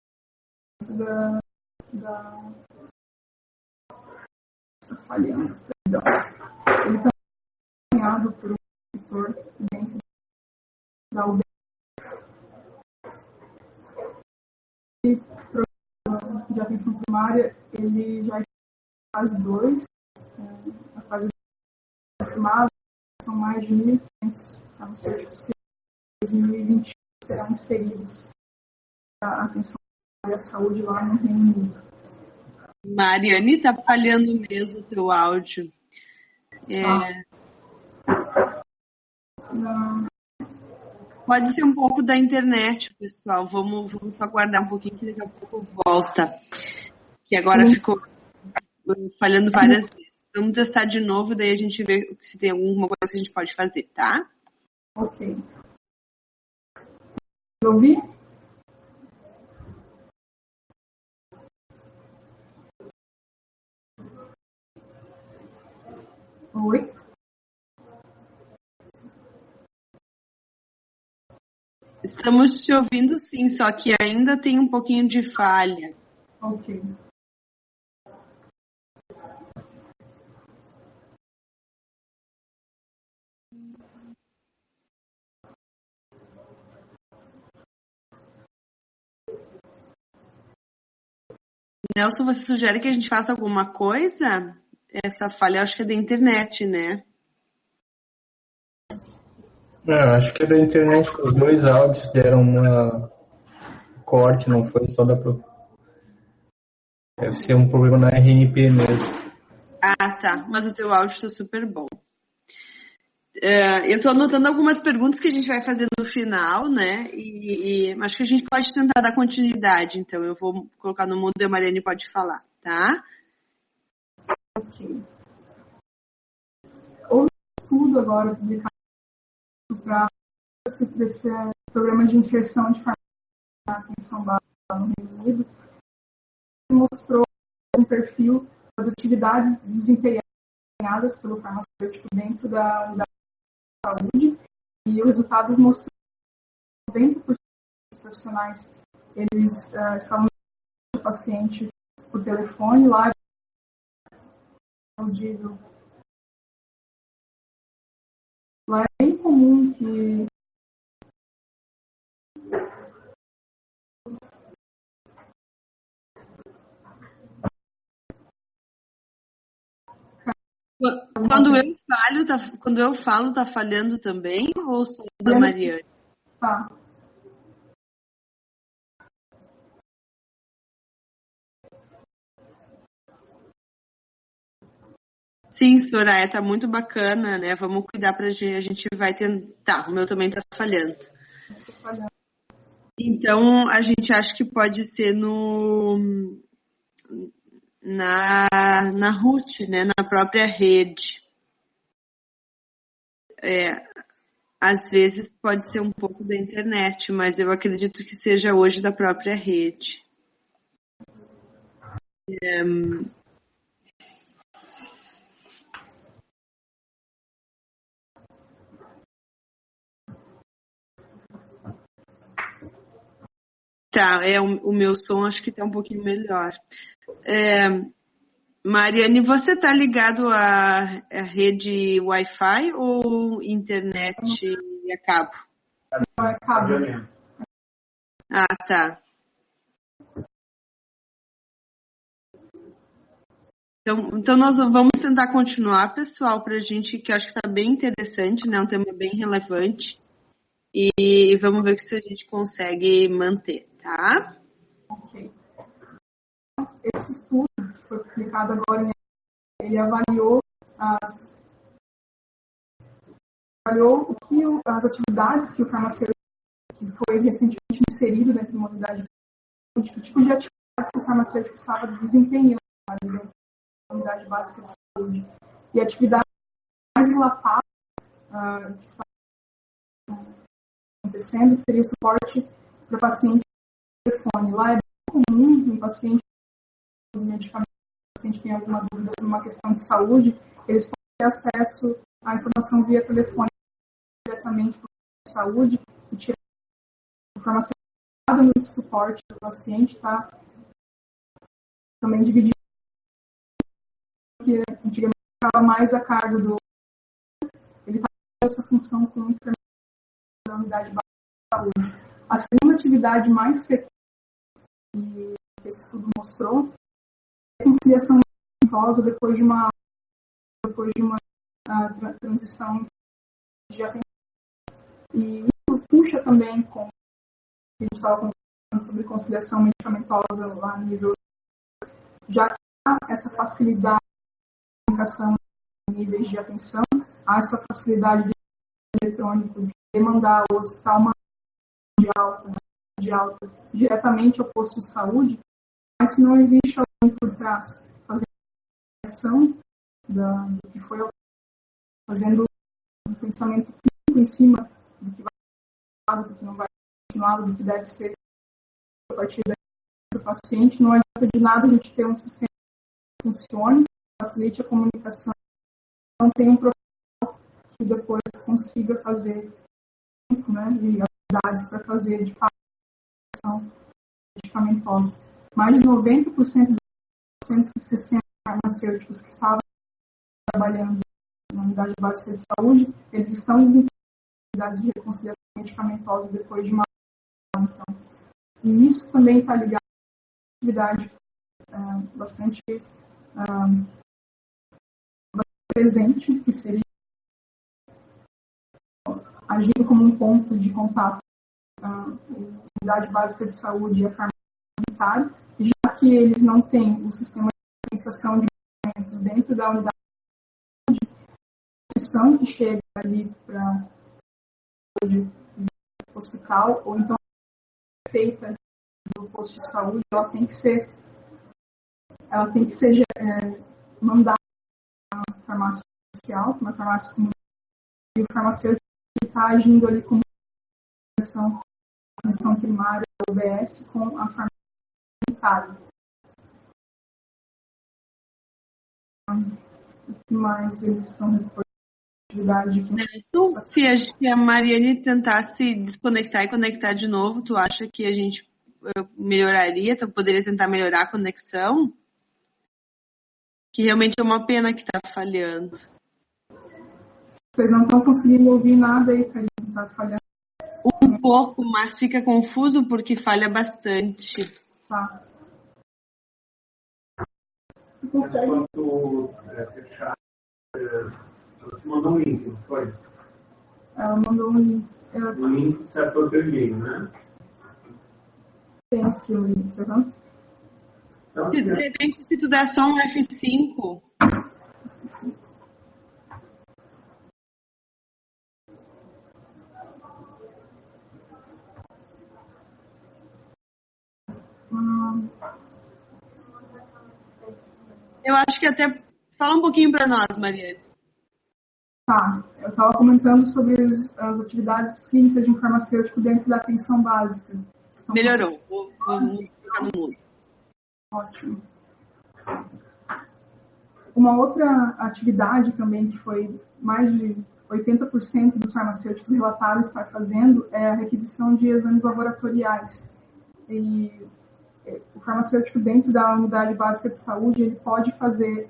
está falhando, perdão. Ele também é acompanhado por um professor dentro da UB. E programa de atenção primária, ele já está na fase 2, a fase primária são mais de 1.500 farmacêuticos que em 2020 serão inseridos na atenção primária à saúde lá no Reino Unido. Mariane, está falhando mesmo o teu áudio. Pode ser um pouco da internet, pessoal. Vamos só aguardar um pouquinho que daqui a pouco volta. Que agora ficou falhando várias vezes. Vamos testar de novo, daí a gente vê se tem alguma coisa que a gente pode fazer, tá? Ok. Ouvi? Oi? Estamos te ouvindo sim, só que ainda tem um pouquinho de falha. Ok. Nelson, você sugere que a gente faça alguma coisa? Essa falha acho que é da internet, né? Acho que é da internet que os dois áudios deram uma corte, não foi só da. Deve ser um problema na RNP mesmo. Ah, tá. Mas o teu áudio está super bom. Eu estou anotando algumas perguntas que a gente vai fazer no final, né? E acho que a gente pode tentar dar continuidade. Então, eu vou colocar no mudo e a Mariane pode falar, tá? Ok. Houve um estudo agora publicado para esse programa de inserção de farmácia na atenção básica no Reino Unido, que mostrou um perfil das atividades desempenhadas pelo farmacêutico dentro da unidade de saúde, e o resultado mostrou que 90% dos profissionais eles estavam com o paciente por telefone, lá audível. Lá é bem comum que Quando eu falo, tá falhando também? Ou só da Mariane? Tá. Sim, Soraya, tá muito bacana, né? Vamos cuidar a gente vai tentar. O meu também tá falhando. Então, a gente acha que pode ser na root, né? Na própria rede. Às vezes pode ser um pouco da internet, mas eu acredito que seja hoje da própria rede. Tá, o meu som acho que tá um pouquinho melhor. Mariane, você tá ligado à rede Wi-Fi ou internet a cabo? É cabo. Ah, tá. Então nós vamos tentar continuar, pessoal, pra gente, que eu acho que tá bem interessante, né? Um tema bem relevante. E vamos ver se a gente consegue manter, tá? Ok. Esse estudo que foi publicado agora, ele avaliou as atividades que o farmacêutico que foi recentemente inserido dentro da unidade de saúde, que tipo de atividades que o farmacêutico estava desempenhando dentro da unidade básica de saúde. E a atividade mais relatada que está acontecendo seria o suporte para pacientes por telefone. Lá é bem comum um paciente com medicamento, o paciente tem alguma dúvida sobre uma questão de saúde, eles podem ter acesso à informação via telefone diretamente para a saúde e tirar a informação nesse suporte do paciente, tá? Também dividido, que antigamente ficava mais a cargo do... Ele está fazendo essa função com o enfermeiro da unidade básica de saúde. A segunda atividade mais frequente que esse estudo mostrou é a conciliação medicamentosa depois de uma transição de atenção. E isso puxa também com a gente estava conversando sobre conciliação medicamentosa lá no nível, já que há essa facilidade de comunicação em níveis de atenção, há essa facilidade de eletrônico de demandar o hospital uma de alta diretamente ao posto de saúde, mas se não existe alguém por trás fazendo a ação do que foi fazendo um pensamento clínico em cima do que vai do que não vai continuar, do que deve ser a partir do paciente, não adianta de nada a gente ter um sistema que funcione, facilite a comunicação, não tem um protocolo que depois consiga fazer, né, e habilidades para fazer de fato a ação medicamentosa. Mais de 90% dos 160 farmacêuticos que estavam trabalhando na unidade básica de saúde, eles estão desenvolvendo atividades de reconciliação medicamentosa depois de uma então. E isso também está ligado a uma atividade bastante presente, que seria agindo como um ponto de contato a unidade básica de saúde e a farmácia sanitária, já que eles não têm o sistema de dispensação de medicamentos dentro da unidade de nutrição que chega ali para o hospital, ou então feita do posto de saúde, ela tem que ser mandada para a farmácia social, uma farmácia comunitária, e o farmacêutico está agindo ali como atenção primária, OBS, com a farmácia comunitária. O que mais eles estão reportando? Se a Mariane tentasse desconectar e conectar de novo, tu acha que a gente melhoraria? Tu poderia tentar melhorar a conexão? Que realmente é uma pena que está falhando. Vocês não estão conseguindo ouvir nada aí, Karine, está falhando. Um pouco, mas fica confuso porque falha bastante. Tá. Você consegue? Enquanto fechar, Ela te mandou um link, não foi? Ela mandou um link. O link certo o teu e-mail, né? Tem aqui o link, uhum. Então, De repente, se tu der só um F5. Sim. Eu acho que até... Fala um pouquinho para nós, Mariane. Tá, eu estava comentando sobre as atividades clínicas de um farmacêutico dentro da atenção básica. Melhorou. Vamos ficar no mundo. Ótimo. Uma outra atividade também que foi mais de 80% dos farmacêuticos relataram estar fazendo é a requisição de exames laboratoriais. E o farmacêutico dentro da unidade básica de saúde, ele pode fazer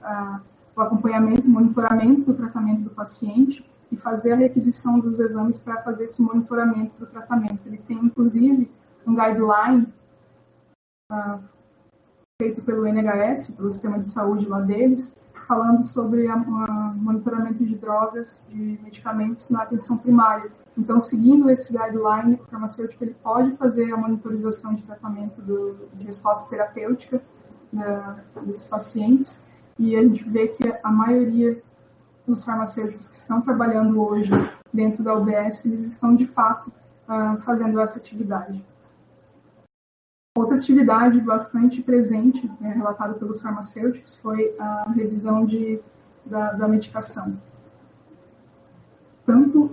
o acompanhamento, o monitoramento do tratamento do paciente e fazer a requisição dos exames para fazer esse monitoramento do tratamento. Ele tem, inclusive, um guideline feito pelo NHS, pelo sistema de saúde lá deles, falando sobre o monitoramento de drogas, de medicamentos na atenção primária. Então, seguindo esse guideline, o farmacêutico ele pode fazer a monitorização de tratamento de resposta terapêutica desses pacientes, e a gente vê que a maioria dos farmacêuticos que estão trabalhando hoje dentro da UBS, eles estão, de fato, fazendo essa atividade. Outra atividade bastante presente, relatada pelos farmacêuticos, foi a revisão da medicação. Tanto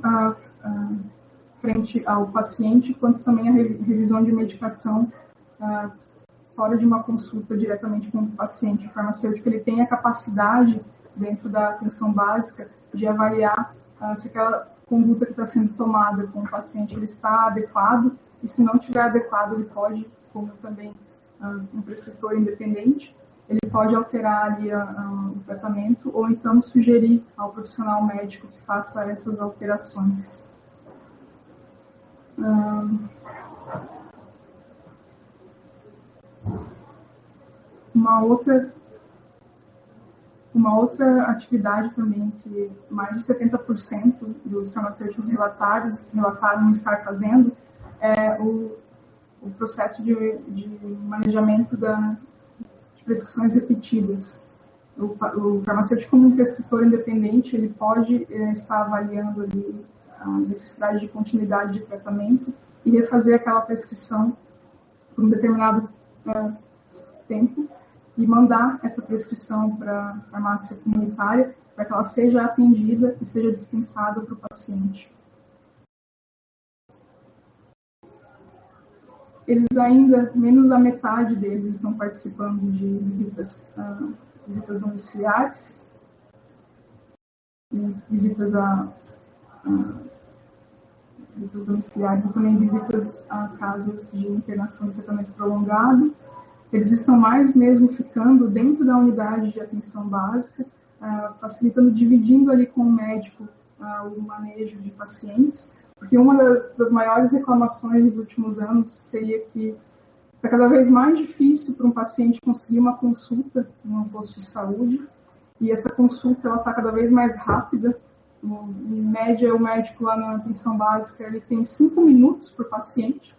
frente ao paciente, quanto também a revisão de medicação fora de uma consulta diretamente com o paciente. O farmacêutico ele tem a capacidade, dentro da atenção básica, de avaliar se aquela conduta que está sendo tomada com o paciente ele está adequado, e se não estiver adequado, ele pode, como também um prescritor independente, ele pode alterar ali o tratamento ou então sugerir ao profissional médico que faça essas alterações. Uma outra atividade também que mais de 70% dos farmacêuticos relataram estar fazendo é o processo de manejamento de prescrições repetidas. O farmacêutico, como um prescritor independente, ele pode estar avaliando ali a necessidade de continuidade de tratamento e refazer aquela prescrição por um determinado tempo e mandar essa prescrição para a farmácia comunitária para que ela seja atendida e seja dispensada para o paciente. Eles ainda, menos da metade deles, estão participando de visitas domiciliares, visitas domiciliares e também visitas a casas de internação de tratamento prolongado. Eles estão mais mesmo ficando dentro da unidade de atenção básica, facilitando, dividindo ali com o médico o manejo de pacientes, porque uma das maiores reclamações nos últimos anos seria que está cada vez mais difícil para um paciente conseguir uma consulta em um posto de saúde, e essa consulta está cada vez mais rápida. Em média, o médico lá na atenção básica ele tem 5 minutos por paciente.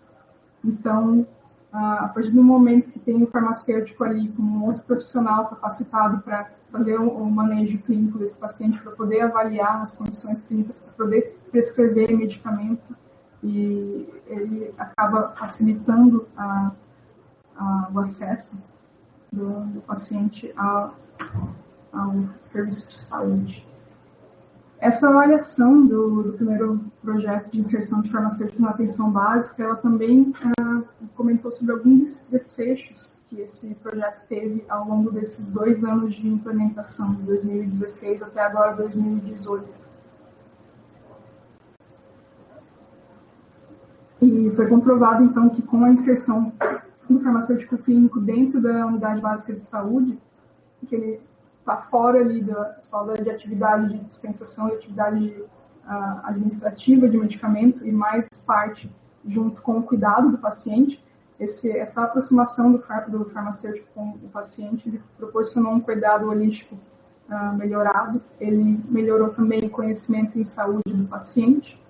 Então, a partir do momento que tem o farmacêutico ali com um outro profissional capacitado para fazer o manejo clínico desse paciente, para poder avaliar as condições clínicas, para poder prescrever medicamento, e ele acaba facilitando o acesso do paciente ao serviço de saúde. Essa avaliação do primeiro projeto de inserção de farmacêutico na atenção básica, ela também comentou sobre alguns desfechos que esse projeto teve ao longo desses 2 anos de implementação, de 2016 até agora 2018. E foi comprovado, então, que com a inserção do farmacêutico clínico dentro da unidade básica de saúde, que ele está fora ali só de atividade de dispensação e atividade administrativa de medicamento e mais parte junto com o cuidado do paciente, essa aproximação do farmacêutico com o paciente ele proporcionou um cuidado holístico melhorado. Ele melhorou também o conhecimento em saúde do paciente.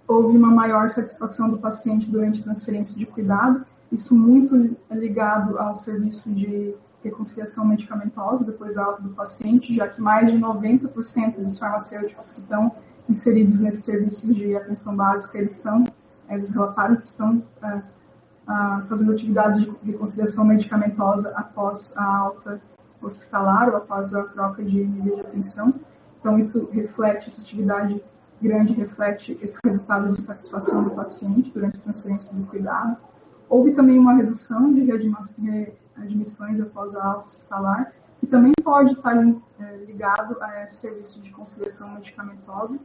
Houve uma maior satisfação do paciente durante a transferência de cuidado, isso muito ligado ao serviço de reconciliação medicamentosa depois da alta do paciente, já que mais de 90% dos farmacêuticos que estão inseridos nesses serviços de atenção básica, eles relataram que estão fazendo atividades de reconciliação medicamentosa após a alta hospitalar ou após a troca de nível de atenção. Então, isso reflete, essa atividade grande reflete esse resultado de satisfação do paciente durante a transferência do cuidado. Houve também uma redução de readmissões após a alta hospitalar, que também pode estar ligado a esse serviço de conciliação medicamentosa.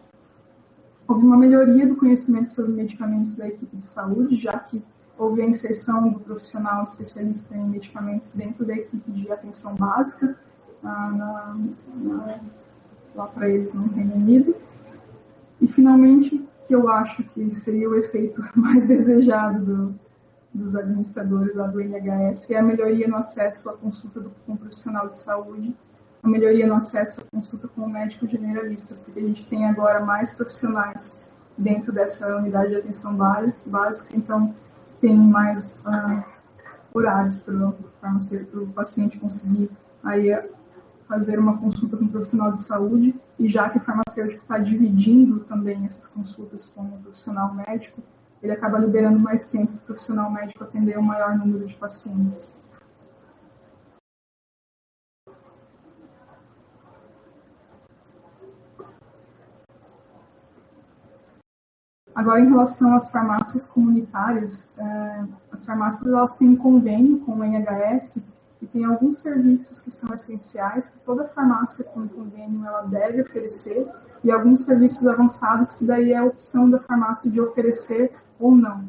Houve uma melhoria do conhecimento sobre medicamentos da equipe de saúde, já que houve a inserção do profissional especialista em medicamentos dentro da equipe de atenção básica, lá para eles no Reino Unido. E, finalmente, que eu acho que seria o efeito mais desejado dos administradores lá do NHS, é a melhoria no acesso à consulta com o profissional de saúde, a melhoria no acesso à consulta com o médico generalista, porque a gente tem agora mais profissionais dentro dessa unidade de atenção básica, então tem mais horários para o paciente conseguir aí fazer uma consulta com um profissional de saúde, e já que o farmacêutico está dividindo também essas consultas com o profissional médico, ele acaba liberando mais tempo para o profissional médico atender um maior número de pacientes. Agora, em relação às farmácias comunitárias, as farmácias elas têm um convênio com o NHS e tem alguns serviços que são essenciais, que toda farmácia com convênio ela deve oferecer, e alguns serviços avançados que daí é a opção da farmácia de oferecer ou não.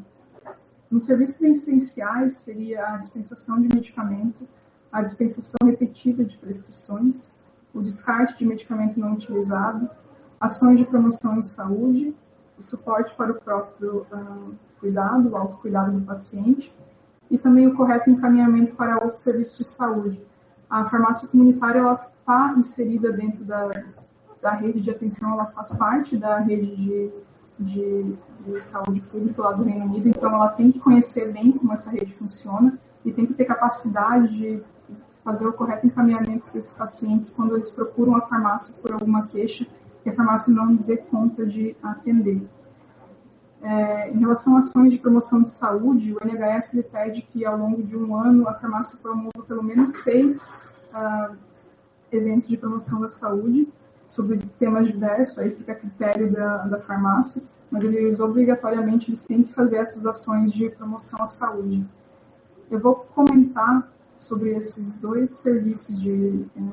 Nos serviços essenciais seria a dispensação de medicamento, a dispensação repetida de prescrições, o descarte de medicamento não utilizado, ações de promoção de saúde, o suporte para o próprio cuidado, o autocuidado do paciente, e também o correto encaminhamento para outros serviços de saúde. A farmácia comunitária está inserida dentro da rede de atenção, ela faz parte da rede de saúde pública lá do Reino Unido, então ela tem que conhecer bem como essa rede funciona e tem que ter capacidade de fazer o correto encaminhamento para esses pacientes quando eles procuram a farmácia por alguma queixa que a farmácia não dê conta de atender. Em relação a ações de promoção de saúde, o NHS ele pede que ao longo de um ano a farmácia promova pelo menos 6 eventos de promoção da saúde sobre temas diversos, aí fica a critério da farmácia, mas eles obrigatoriamente têm que fazer essas ações de promoção à saúde. Eu vou comentar sobre esses dois serviços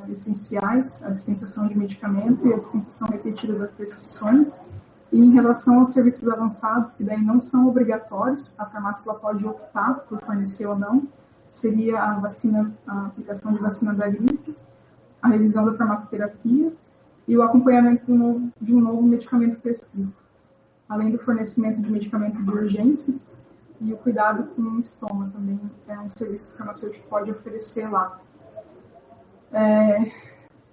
essenciais, a dispensação de medicamento e a dispensação repetida das prescrições. E em relação aos serviços avançados, que daí não são obrigatórios, a farmácia ela pode optar por fornecer ou não, seria a aplicação de vacina da gripe, a revisão da farmacoterapia e o acompanhamento de um novo medicamento prescrito, além do fornecimento de medicamento de urgência e o cuidado com o estômago também é um serviço que o farmacêutico pode oferecer lá.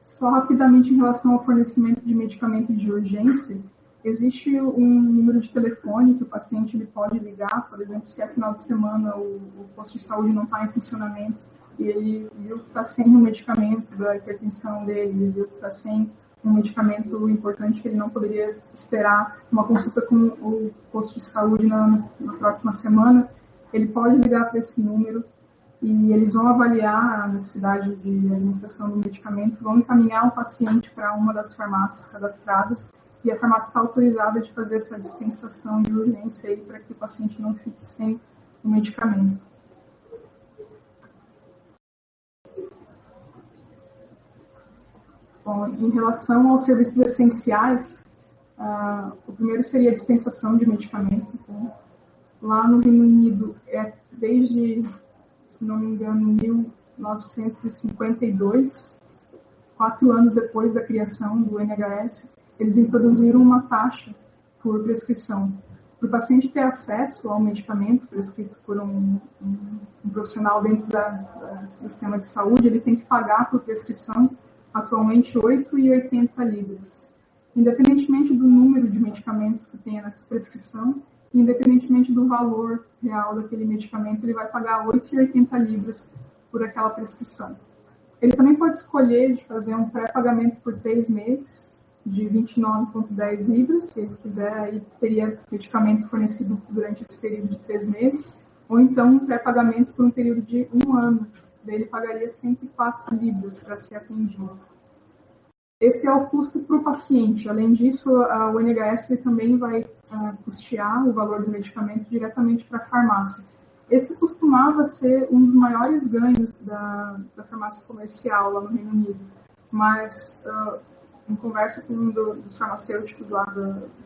Só rapidamente em relação ao fornecimento de medicamento de urgência, existe um número de telefone que o paciente ele pode ligar, por exemplo, se é final de semana o posto de saúde não está em funcionamento e ele viu que está sem o medicamento da hipertensão dele, ele viu que está sem um medicamento importante que ele não poderia esperar uma consulta com o posto de saúde na próxima semana, ele pode ligar para esse número e eles vão avaliar a necessidade de administração do medicamento, vão encaminhar o paciente para uma das farmácias cadastradas e a farmácia está autorizada de fazer essa dispensação de urgência aí para que o paciente não fique sem o medicamento. Bom, em relação aos serviços essenciais, o primeiro seria a dispensação de medicamento. Então, lá no Reino Unido, desde, se não me engano, 1952, 4 anos depois da criação do NHS, eles introduziram uma taxa por prescrição. Para o paciente ter acesso ao medicamento prescrito por um profissional dentro do sistema de saúde, ele tem que pagar por prescrição atualmente 8,80 libras. Independentemente do número de medicamentos que tenha nessa prescrição, independentemente do valor real daquele medicamento, ele vai pagar 8,80 libras por aquela prescrição. Ele também pode escolher de fazer um pré-pagamento por 3 meses, de 29,10 libras, se ele quiser, aí teria medicamento fornecido durante esse período de 3 meses, ou então um pré-pagamento por um período de 1 ano, daí ele pagaria 104 libras para ser atendido. Esse é o custo para o paciente. Além disso, o NHS também vai custear o valor do medicamento diretamente para a farmácia. Esse costumava ser um dos maiores ganhos da farmácia comercial lá no Reino Unido, mas em conversa com um dos farmacêuticos lá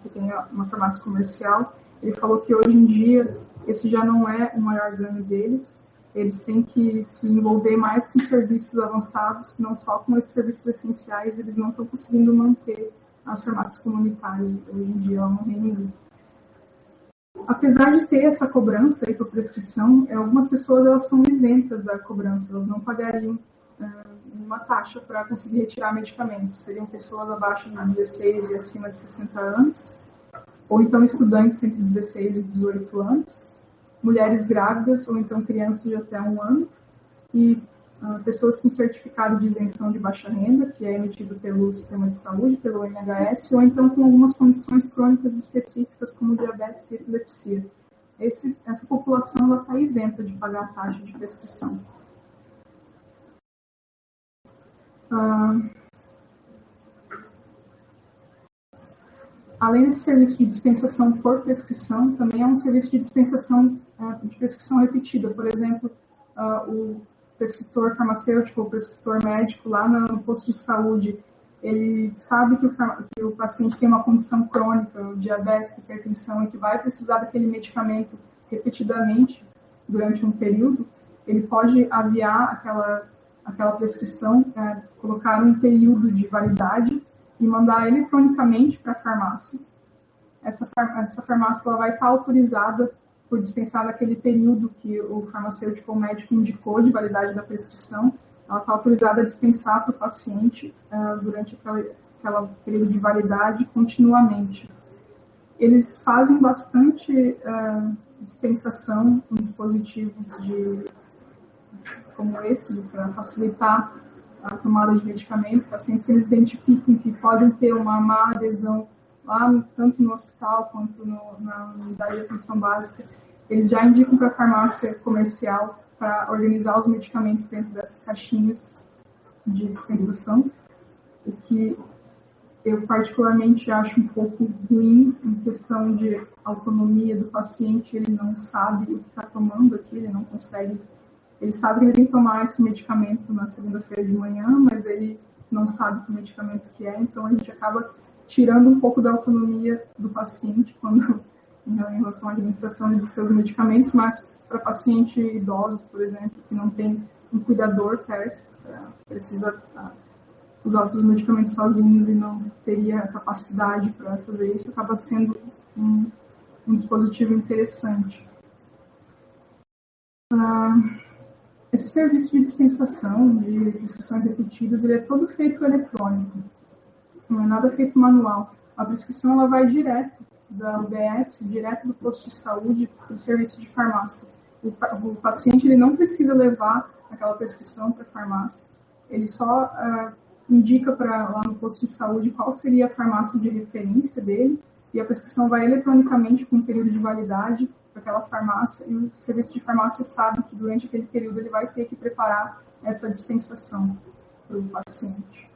que tem uma farmácia comercial, ele falou que hoje em dia esse já não é o maior ganho deles. Eles têm que se envolver mais com serviços avançados, não só com esses serviços essenciais, eles não estão conseguindo manter as farmácias comunitárias hoje em dia lá no Reino Unido. Apesar de ter essa cobrança aí por prescrição, algumas pessoas elas são isentas da cobrança, elas não pagariam uma taxa para conseguir retirar medicamentos. Seriam pessoas abaixo de 16 e acima de 60 anos, ou então estudantes entre 16 e 18 anos, mulheres grávidas ou então crianças de até 1 ano e pessoas com certificado de isenção de baixa renda, que é emitido pelo sistema de saúde, pelo NHS, ou então com algumas condições crônicas específicas como diabetes e epilepsia. Essa população está isenta de pagar a taxa de prescrição. Além desse serviço de dispensação por prescrição, também é um serviço de dispensação de prescrição repetida. Por exemplo, o prescritor farmacêutico ou prescritor médico lá no posto de saúde, ele sabe que o paciente tem uma condição crônica, diabetes, hipertensão, e que vai precisar daquele medicamento repetidamente durante um período, ele pode aviar aquela prescrição, colocar um período de validade e mandar eletronicamente para a farmácia. Essa farmácia ela vai estar autorizada por dispensar naquele período que o farmacêutico ou médico indicou de validade da prescrição, ela está autorizada a dispensar para o paciente durante aquela período de validade continuamente. Eles fazem bastante dispensação em dispositivos como esse, para facilitar a tomada de medicamento, pacientes que eles identifiquem que podem ter uma má adesão lá, tanto no hospital quanto na unidade de atenção básica, eles já indicam para a farmácia comercial para organizar os medicamentos dentro dessas caixinhas de dispensação, o que eu particularmente acho um pouco ruim em questão de autonomia do paciente. Ele não sabe o que está tomando aqui, ele não consegue. Ele sabe que ele tem que tomar esse medicamento na segunda-feira de manhã, mas ele não sabe que medicamento que é, então a gente acaba tirando um pouco da autonomia do paciente em relação à administração dos seus medicamentos, mas para paciente idoso, por exemplo, que não tem um cuidador perto, precisa usar os seus medicamentos sozinhos e não teria capacidade para fazer isso, acaba sendo um dispositivo interessante. Esse serviço de dispensação de prescrições repetidas, ele é todo feito eletrônico, não é nada feito manual. A prescrição ela vai direto da UBS, direto do posto de saúde para o serviço de farmácia. O paciente ele não precisa levar aquela prescrição para a farmácia, ele só indica lá no posto de saúde qual seria a farmácia de referência dele e a prescrição vai eletronicamente com um período de validade para aquela farmácia e o serviço de farmácia sabe que durante aquele período ele vai ter que preparar essa dispensação para o paciente.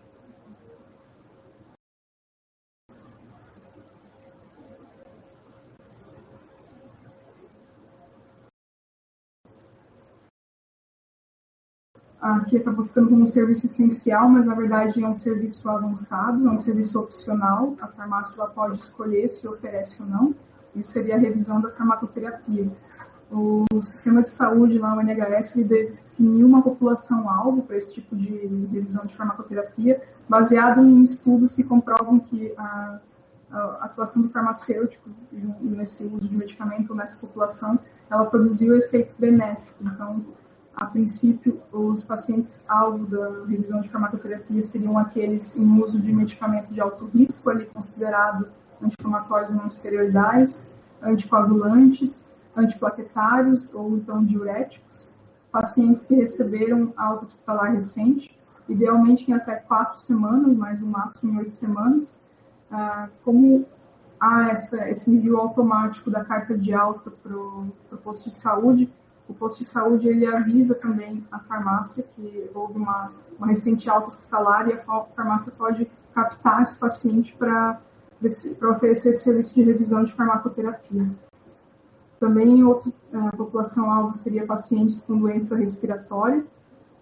Aqui acabou ficando como um serviço essencial, mas na verdade é um serviço avançado, é um serviço opcional. A farmácia ela pode escolher se oferece ou não. Isso seria a revisão da farmacoterapia. O sistema de saúde, lá, o NHS, ele definiu uma população-alvo para esse tipo de revisão de farmacoterapia, baseado em estudos que comprovam que a atuação do farmacêutico nesse uso de medicamento nessa população, ela produziu efeito benéfico. Então, A princípio, os pacientes alvo da revisão de farmacoterapia seriam aqueles em uso de medicamento de alto risco, ali considerado anti-inflamatórios não esteroidais, anticoagulantes, antiplaquetários ou então diuréticos, pacientes que receberam alta hospitalar recente, idealmente em até 4 semanas, mas no máximo em 8 semanas. Como há esse envio automático da carta de alta para o posto de saúde, o posto de saúde ele avisa também a farmácia que houve uma recente alta hospitalar e a farmácia pode captar esse paciente para oferecer esse serviço de revisão de farmacoterapia. Também outra população-alvo seria pacientes com doença respiratória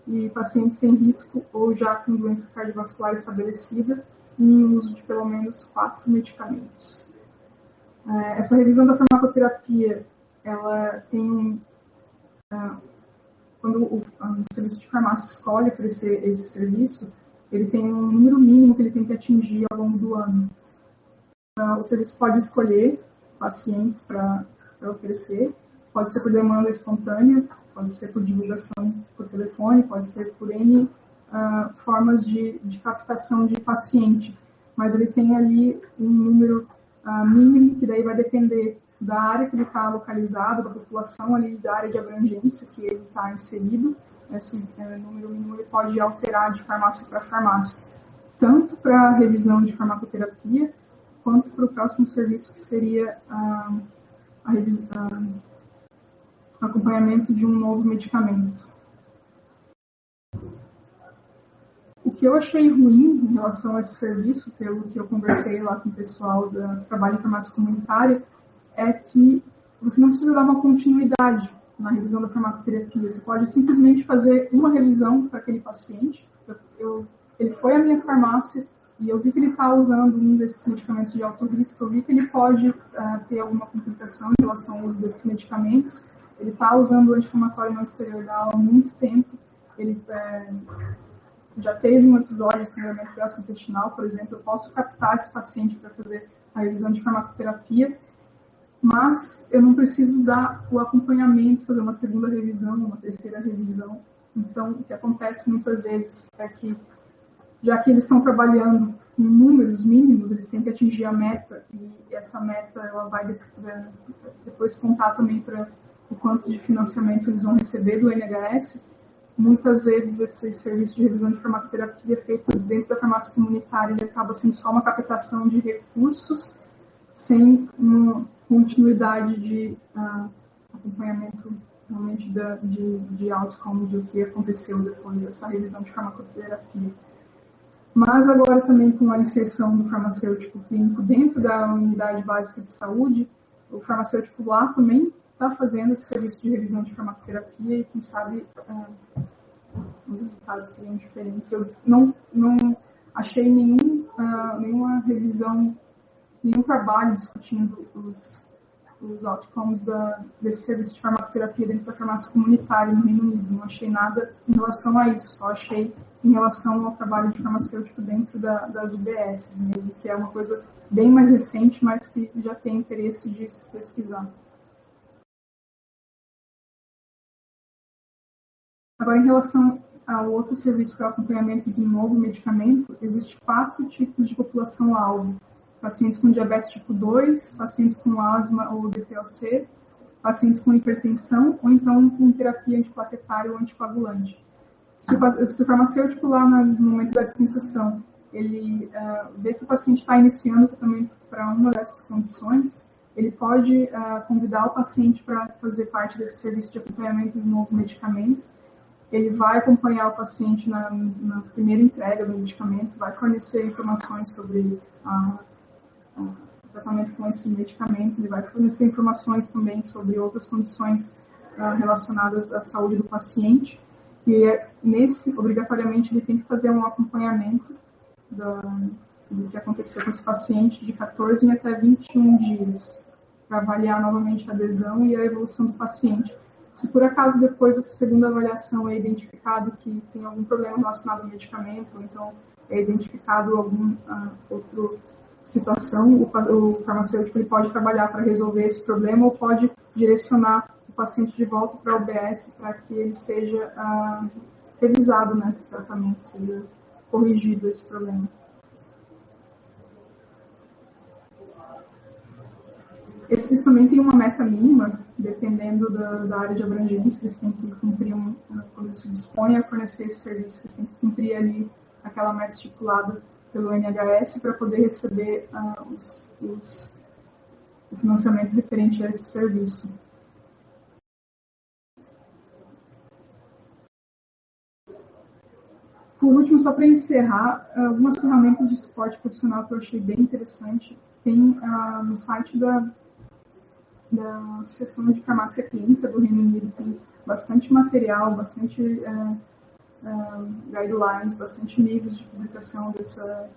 e pacientes sem risco ou já com doença cardiovascular estabelecida e em uso de pelo menos 4 medicamentos. Essa revisão da farmacoterapia, ela tem quando o serviço de farmácia escolhe oferecer esse serviço, ele tem um número mínimo que ele tem que atingir ao longo do ano. O serviço pode escolher pacientes para oferecer, pode ser por demanda espontânea, pode ser por divulgação por telefone, pode ser por N formas de captação de paciente, mas ele tem ali um número mínimo que daí vai depender da área que ele está localizado, da população ali, da área de abrangência que ele está inserido. Esse número mínimo ele pode alterar de farmácia para farmácia, tanto para a revisão de farmacoterapia, quanto para o próximo serviço que seria o acompanhamento de um novo medicamento. O que eu achei ruim em relação a esse serviço, pelo que eu conversei lá com o pessoal do trabalho em farmácia comunitária, é que você não precisa dar uma continuidade na revisão da farmacoterapia. Você pode simplesmente fazer uma revisão para aquele paciente. Ele foi à minha farmácia e eu vi que ele está usando um desses medicamentos de alto risco. Eu vi que ele pode ter alguma complicação em relação ao uso desses medicamentos. Ele está usando o anti-inflamatório não esteroidal há muito tempo. Ele já teve um episódio de sangramento gastrointestinal, por exemplo. Eu posso captar esse paciente para fazer a revisão de farmacoterapia, mas eu não preciso dar o acompanhamento, fazer uma segunda revisão, uma terceira revisão. Então, o que acontece muitas vezes é que, já que eles estão trabalhando em números mínimos, eles têm que atingir a meta, e essa meta ela vai depois contar também para o quanto de financiamento eles vão receber do NHS. Muitas vezes esse serviço de revisão de farmacoterapia feito dentro da farmácia comunitária ele acaba sendo só uma captação de recursos, sem uma continuidade de acompanhamento realmente de outcome do que aconteceu depois dessa revisão de farmacoterapia. Mas agora também com a inserção do farmacêutico clínico dentro da unidade básica de saúde, o farmacêutico lá também está fazendo esse serviço de revisão de farmacoterapia e quem sabe os resultados seriam diferentes. Eu não achei nenhuma revisão, nenhum trabalho discutindo os outcomes desse serviço de farmacoterapia dentro da farmácia comunitária no Reino Unido. Não achei nada em relação a isso, só achei em relação ao trabalho de farmacêutico dentro das UBSs mesmo, que é uma coisa bem mais recente, mas que já tem interesse de se pesquisar. Agora, em relação ao outro serviço, que é o acompanhamento de um novo medicamento, existem 4 tipos de população-alvo. Pacientes com diabetes tipo 2, pacientes com asma ou DPOC, pacientes com hipertensão ou então com terapia antiplaquetária ou anticoagulante. Se o farmacêutico lá no momento da dispensação, ele vê que o paciente está iniciando o tratamento para uma dessas condições, ele pode convidar o paciente para fazer parte desse serviço de acompanhamento de um novo medicamento. Ele vai acompanhar o paciente na primeira entrega do medicamento, vai fornecer informações sobre o tratamento com esse medicamento, ele vai fornecer informações também sobre outras condições relacionadas à saúde do paciente. E obrigatoriamente, ele tem que fazer um acompanhamento do que aconteceu com esse paciente de 14 até 21 dias, para avaliar novamente a adesão e a evolução do paciente. Se por acaso depois dessa segunda avaliação é identificado que tem algum problema relacionado ao medicamento, ou então é identificado alguma outra situação, o farmacêutico ele pode trabalhar para resolver esse problema ou pode direcionar o paciente de volta para a UBS para que ele seja revisado nesse tratamento, seja corrigido esse problema. Eles também têm uma meta mínima, dependendo da área de abrangência, eles têm que cumprir, quando eles se dispõem a fornecer esse serviço, eles têm que cumprir ali aquela meta estipulada pelo NHS para poder receber o financiamento referente a esse serviço. Por último, só para encerrar, algumas ferramentas de suporte profissional que eu achei bem interessante. Tem no site da Associação de Farmácia Clínica do Reino Unido, tem bastante material, bastante guidelines, bastante livros de publicação dessa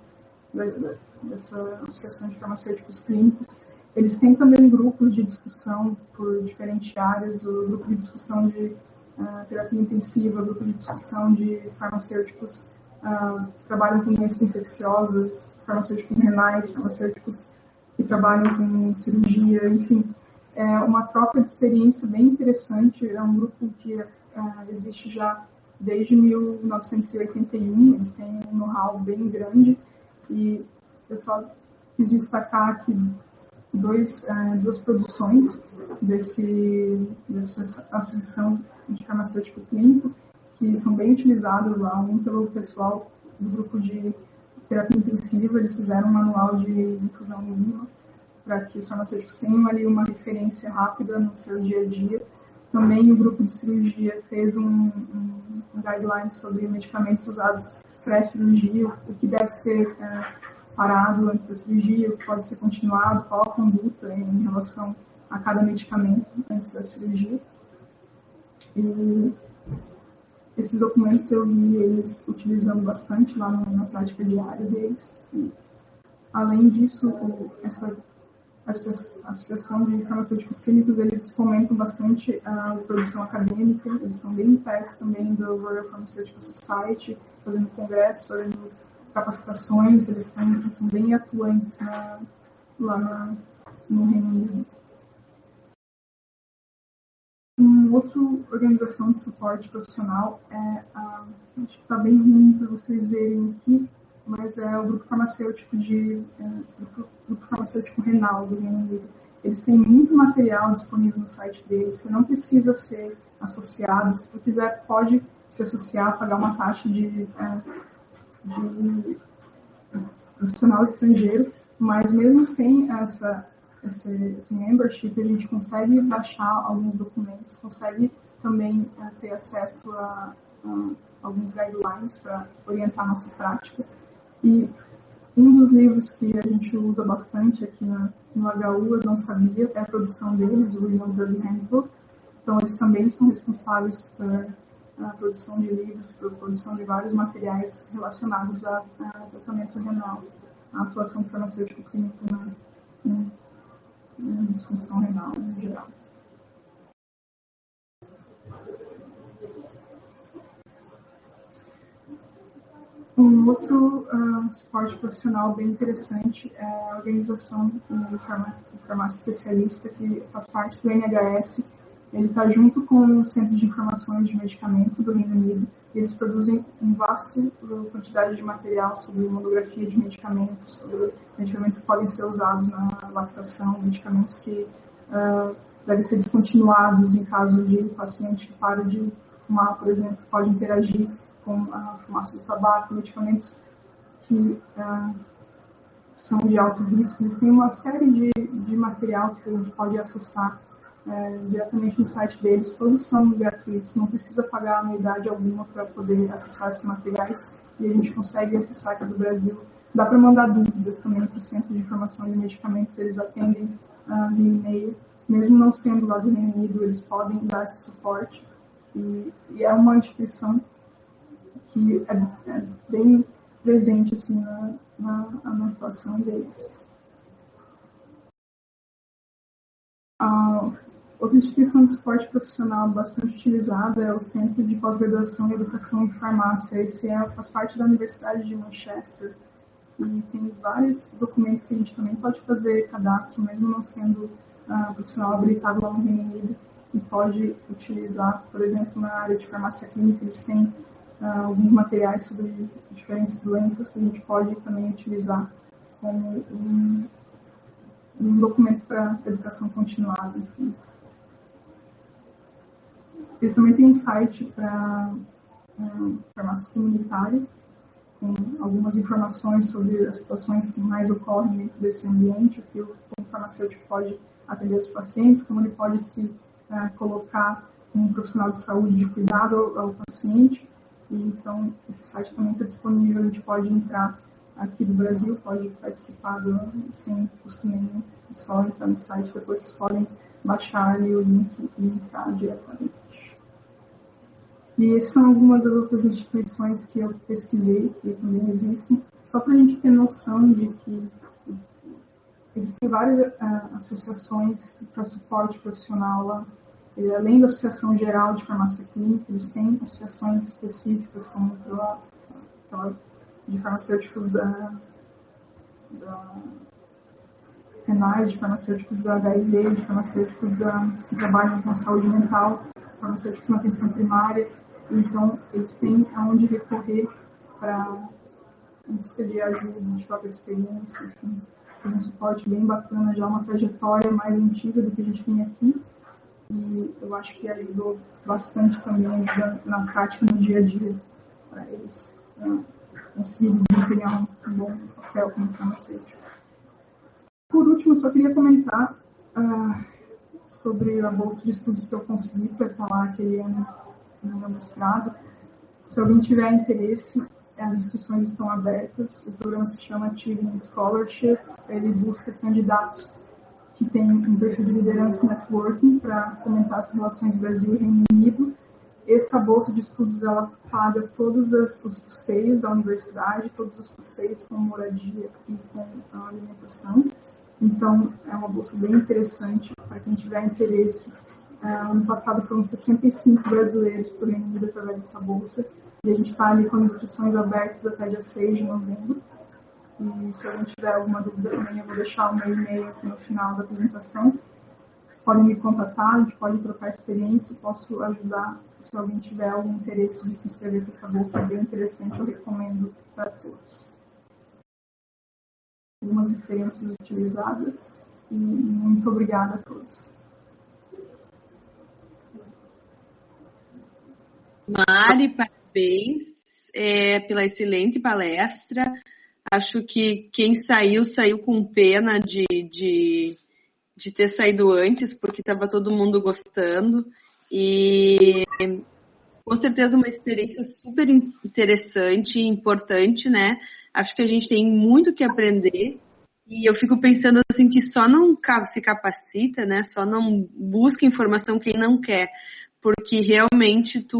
Associação de Farmacêuticos Clínicos. Eles têm também grupos de discussão por diferentes áreas, o grupo de discussão de terapia intensiva, grupo de discussão de farmacêuticos que trabalham com doenças infecciosas, farmacêuticos renais, farmacêuticos que trabalham com cirurgia, enfim. É uma troca de experiência bem interessante, é um grupo que existe já desde 1981, eles têm um know-how bem grande, e eu só quis destacar aqui duas produções dessa associação de farmacêutico clínico, que são bem utilizadas lá, um pelo pessoal do grupo de terapia intensiva, eles fizeram um manual de infusão mínima, para que os farmacêuticos tenham ali uma referência rápida no seu dia a dia. Também o grupo de cirurgia fez um guideline sobre medicamentos usados pré-cirurgia, o que deve ser parado antes da cirurgia, o que pode ser continuado, qual a conduta em relação a cada medicamento antes da cirurgia. E esses documentos eu vi eles utilizando bastante lá na prática diária deles. E, além disso, a Associação de Farmacêuticos Clínicos, eles fomentam bastante a produção acadêmica, eles estão bem perto também do Royal Pharmaceutical Society, fazendo congressos, fazendo capacitações, eles são bem atuantes lá no Reino Unido. Uma outra organização de suporte profissional acho que está bem ruim para vocês verem aqui, mas é o Grupo Farmacêutico Grupo Farmacêutico Renal do Reino Unido. Eles têm muito material disponível no site deles, você não precisa ser associado, se você quiser pode se associar, pagar uma taxa de profissional estrangeiro, mas mesmo sem esse membership, a gente consegue baixar alguns documentos, consegue também ter acesso a alguns guidelines para orientar a nossa prática. E um dos livros que a gente usa bastante aqui no HU, eu não sabia, é a produção deles, o Renal Drug Handbook. Então, eles também são responsáveis por a produção de livros, por produção de vários materiais relacionados a tratamento renal, a atuação farmacêutico clínico na disfunção renal em geral. Um outro suporte profissional bem interessante é a organização de farmácia especialista, que faz parte do NHS. Ele está junto com o Centro de Informações de Medicamento do Reino Unido. Eles produzem uma vasta quantidade de material sobre monografia de medicamentos, sobre medicamentos que podem ser usados na lactação, medicamentos que devem ser descontinuados em caso de paciente que para de fumar, por exemplo, pode interagir com a fumaça do tabaco, medicamentos que são de alto risco. Eles têm uma série de material que a gente pode acessar diretamente no site deles. Todos são gratuitos, não precisa pagar anuidade alguma para poder acessar esses materiais, e a gente consegue acessar aqui do Brasil. Dá para mandar dúvidas também para o Centro de Informação de Medicamentos, eles atendem via e-mail. Mesmo não sendo lá do Reino Unido, eles podem dar esse suporte, e é uma instituição que é bem presente assim, na atuação deles. Outra instituição de suporte profissional bastante utilizada é o Centro de Pós-Graduação em Educação em Farmácia. Esse faz parte da Universidade de Manchester e tem vários documentos que a gente também pode fazer cadastro, mesmo não sendo profissional habilitado lá no Reino Unido. e pode utilizar, por exemplo, na área de farmácia clínica, eles têm alguns materiais sobre diferentes doenças que a gente pode também utilizar como um documento para educação continuada, enfim. Eles também têm um site para farmácia comunitária, com algumas informações sobre as situações que mais ocorrem dentro desse ambiente, que o farmacêutico pode atender os pacientes, como ele pode se colocar como um profissional de saúde de cuidado ao paciente. E, então, esse site também está disponível, a gente pode entrar aqui do Brasil, pode participar sem custo nenhum, é só entrar no site, depois vocês podem baixar ali o link e entrar diretamente. E essas são algumas das outras instituições que eu pesquisei, que também existem, só para a gente ter noção de que existem várias associações para suporte profissional lá. E, além da Associação Geral de Farmácia Clínica, eles têm associações específicas, como aquela de farmacêuticos da renais, de farmacêuticos da HIV, de farmacêuticos que trabalham com a saúde mental, farmacêuticos na atenção primária. Então, eles têm aonde recorrer para em busca de ajuda, de troca de experiência, enfim. Tem um suporte bem bacana, já uma trajetória mais antiga do que a gente tem aqui. E eu acho que ajudou bastante também, ajudando na prática, no dia a dia, para eles conseguirem desempenhar um bom papel como farmacêutico. Por último, eu só queria comentar sobre a bolsa de estudos que eu consegui preparar aquele ano no meu mestrado. Se alguém tiver interesse, as inscrições estão abertas. O programa se chama Achieving Scholarship. Ele busca candidatos que têm um perfil de liderança networking para fomentar as relações Brasil e Reino Unido. Essa bolsa de estudos, ela paga todos os custeios da universidade, todos os custeios com moradia e com a alimentação. Então, é uma bolsa bem interessante para quem tiver interesse. Ano passado foram 65 brasileiros por Reino Unido através dessa bolsa. E a gente está ali com as inscrições abertas até dia 6 de novembro. E se alguém tiver alguma dúvida também, eu vou deixar o meu e-mail aqui no final da apresentação. Vocês podem me contatar, a gente pode trocar experiência, posso ajudar. Se alguém tiver algum interesse de se inscrever para essa bolsa, é bem interessante, eu recomendo para todos. Algumas referências utilizadas e muito obrigada a todos. Mari, parabéns pela excelente palestra. Acho que quem saiu com pena de ter saído antes, porque estava todo mundo gostando. E com certeza uma experiência super interessante e importante, né? Acho que a gente tem muito que aprender. E eu fico pensando assim que só não se capacita, né? Só não busca informação quem não quer. Porque realmente tu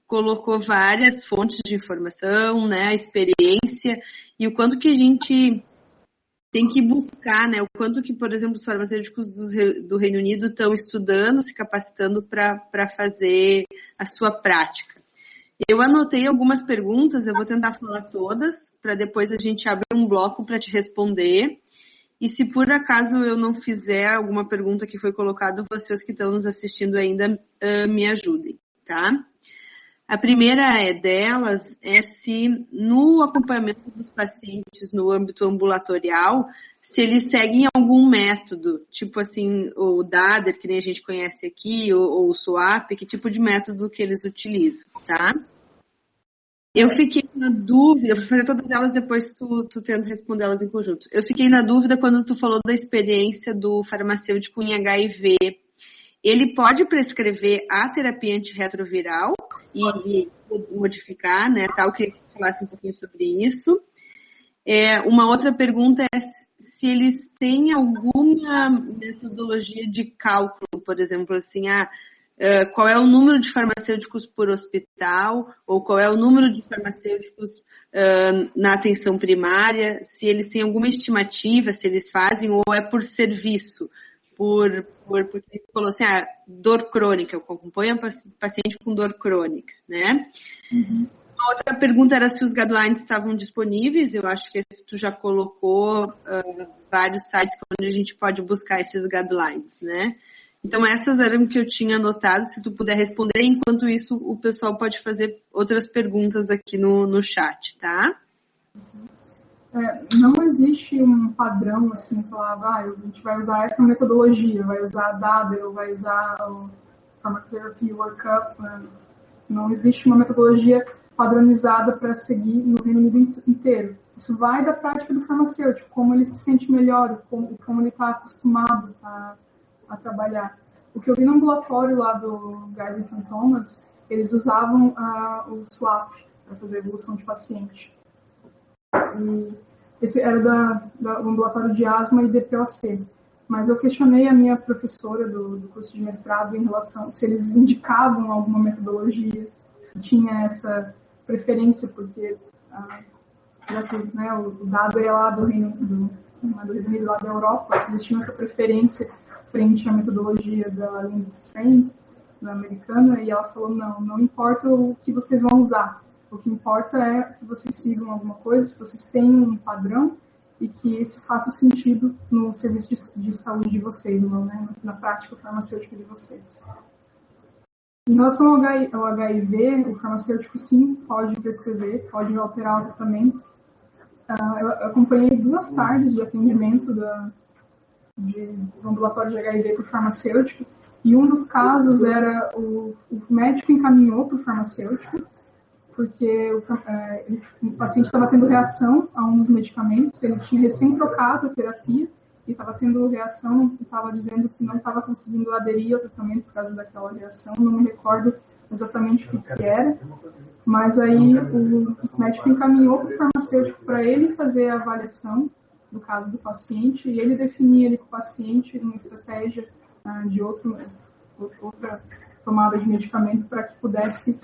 colocou várias fontes de informação, né, a experiência, e o quanto que a gente tem que buscar, né, o quanto que, por exemplo, os farmacêuticos do Reino Unido estão estudando, se capacitando para fazer a sua prática. Eu anotei algumas perguntas, eu vou tentar falar todas, para depois a gente abrir um bloco para te responder. E se por acaso eu não fizer alguma pergunta que foi colocada, vocês que estão nos assistindo ainda me ajudem, tá? A primeira delas é se no acompanhamento dos pacientes no âmbito ambulatorial, se eles seguem algum método, tipo assim, o DADER, que nem a gente conhece aqui, ou o SWAP, que tipo de método que eles utilizam, tá? Eu fiquei na dúvida, eu vou fazer todas elas, depois tu tenta responder elas em conjunto. Eu fiquei na dúvida quando tu falou da experiência do farmacêutico em HIV. Ele pode prescrever a terapia antirretroviral e modificar, né? Tal, eu queria que tu falasse um pouquinho sobre isso. Uma outra pergunta é se eles têm alguma metodologia de cálculo, por exemplo, assim, qual é o número de farmacêuticos por hospital, ou qual é o número de farmacêuticos na atenção primária, se eles têm alguma estimativa, se eles fazem, ou é por serviço, porque ele falou assim, dor crônica, eu acompanho paciente com dor crônica, né? Uhum. A outra pergunta era se os guidelines estavam disponíveis, eu acho que tu já colocou vários sites onde a gente pode buscar esses guidelines, né? Então, essas eram que eu tinha anotado. Se tu puder responder, enquanto isso, o pessoal pode fazer outras perguntas aqui no chat, tá? Não existe um padrão, assim, falar, a gente vai usar essa metodologia, vai usar a DADA, ou vai usar o Pharmacotherapy Workup. Não existe uma metodologia padronizada para seguir no Reino Unido inteiro. Isso vai da prática do farmacêutico, como ele se sente melhor, como ele está acostumado a trabalhar. O que eu vi no ambulatório lá do Guy's e St. Thomas, eles usavam o SWAP para fazer a evolução de paciente. E esse era do ambulatório de asma e DPOC. Mas eu questionei a minha professora do curso de mestrado em relação se eles indicavam alguma metodologia, se tinha essa preferência, porque já que, né, o dado é lá do Reino Unido, lá da Europa, se eles tinham essa preferência frente à metodologia da Linda Strand, da americana, e ela falou, não importa o que vocês vão usar, o que importa é que vocês sigam alguma coisa, que vocês tenham um padrão e que isso faça sentido no serviço de saúde de vocês, né, na prática farmacêutica de vocês. Em relação ao HIV, o farmacêutico sim pode prescrever, pode alterar o tratamento. Eu acompanhei 2 tardes de atendimento do ambulatório de HIV para o farmacêutico, e um dos casos era o médico encaminhou para o farmacêutico, porque o paciente estava tendo reação a um dos medicamentos, ele tinha recém trocado a terapia e estava tendo reação, estava dizendo que não estava conseguindo aderir ao tratamento por causa daquela reação, não me recordo exatamente o que era, mas aí o médico encaminhou para o farmacêutico para ele fazer a avaliação do caso do paciente e ele definir ali com o paciente uma estratégia de outra tomada de medicamento para que pudesse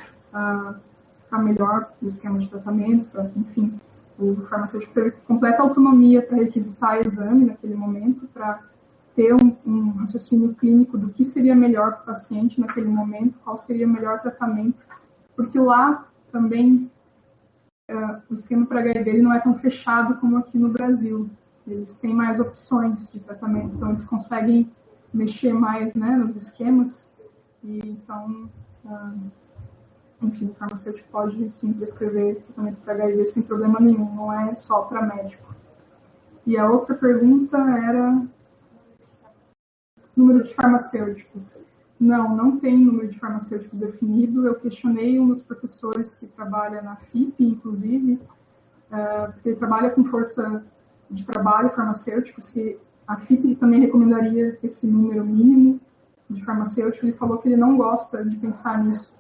ficar melhor o esquema de tratamento, para que, enfim, o farmacêutico teve completa autonomia para requisitar exame naquele momento, para ter um raciocínio clínico do que seria melhor para o paciente naquele momento, qual seria o melhor tratamento, porque lá também o esquema para HIV ele não é tão fechado como aqui no Brasil. Eles têm mais opções de tratamento, então eles conseguem mexer mais, né, nos esquemas, e então, enfim, o farmacêutico pode sim prescrever tratamento para HIV sem problema nenhum, não é só para médico. E a outra pergunta era número de farmacêuticos. Não tem número de farmacêuticos definido. Eu questionei um dos professores que trabalha na FIP, inclusive, porque ele trabalha com força de trabalho farmacêutico, se a FIP também recomendaria esse número mínimo de farmacêutico. Ele falou que ele não gosta de pensar nisso,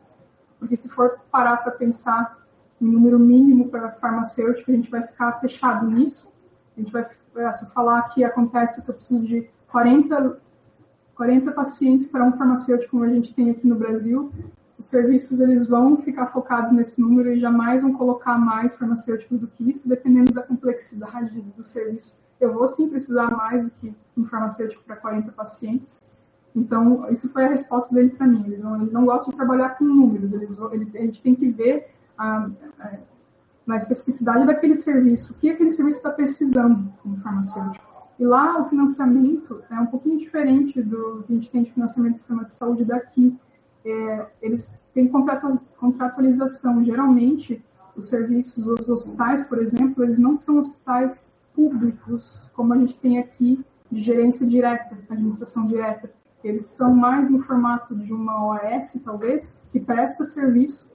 porque se for parar para pensar em número mínimo para farmacêutico, a gente vai ficar fechado nisso. A gente vai, se falar que acontece que eu preciso de 40 pacientes para um farmacêutico, como a gente tem aqui no Brasil, os serviços eles vão ficar focados nesse número e jamais vão colocar mais farmacêuticos do que isso, dependendo da complexidade do serviço. Eu vou sim precisar mais do que um farmacêutico para 40 pacientes. Então, isso foi a resposta dele para mim. Ele não gosta de trabalhar com números. A gente tem que ver na especificidade daquele serviço, o que aquele serviço está precisando como farmacêutico. E lá o financiamento é um pouquinho diferente do que a gente tem de financiamento do sistema de saúde daqui. Eles têm contratualização. Geralmente, os serviços, os hospitais, por exemplo, eles não são hospitais públicos, como a gente tem aqui, de gerência direta, administração direta. Eles são mais no formato de uma OAS, talvez, que presta serviço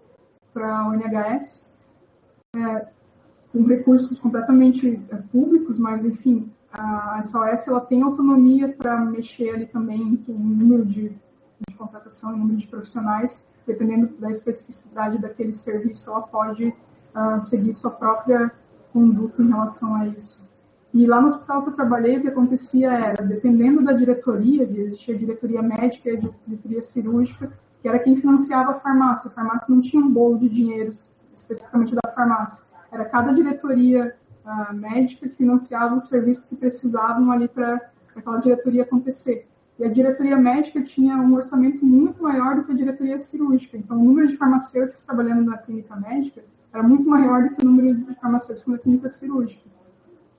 para a ONHS, com recursos completamente públicos, mas, enfim, essa OAS ela tem autonomia para mexer ali também em número de contratação, em número de profissionais, dependendo da especificidade daquele serviço, ela pode seguir sua própria conduta em relação a isso. E lá no hospital que eu trabalhei, o que acontecia era, dependendo da diretoria, existia a diretoria médica e a diretoria cirúrgica, que era quem financiava a farmácia. A farmácia não tinha um bolo de dinheiro especificamente da farmácia. Era cada diretoria médica que financiava os serviços que precisavam ali para aquela diretoria acontecer. E a diretoria médica tinha um orçamento muito maior do que a diretoria cirúrgica. Então, o número de farmacêuticos trabalhando na clínica médica era muito maior do que o número de farmacêuticos na clínica cirúrgica.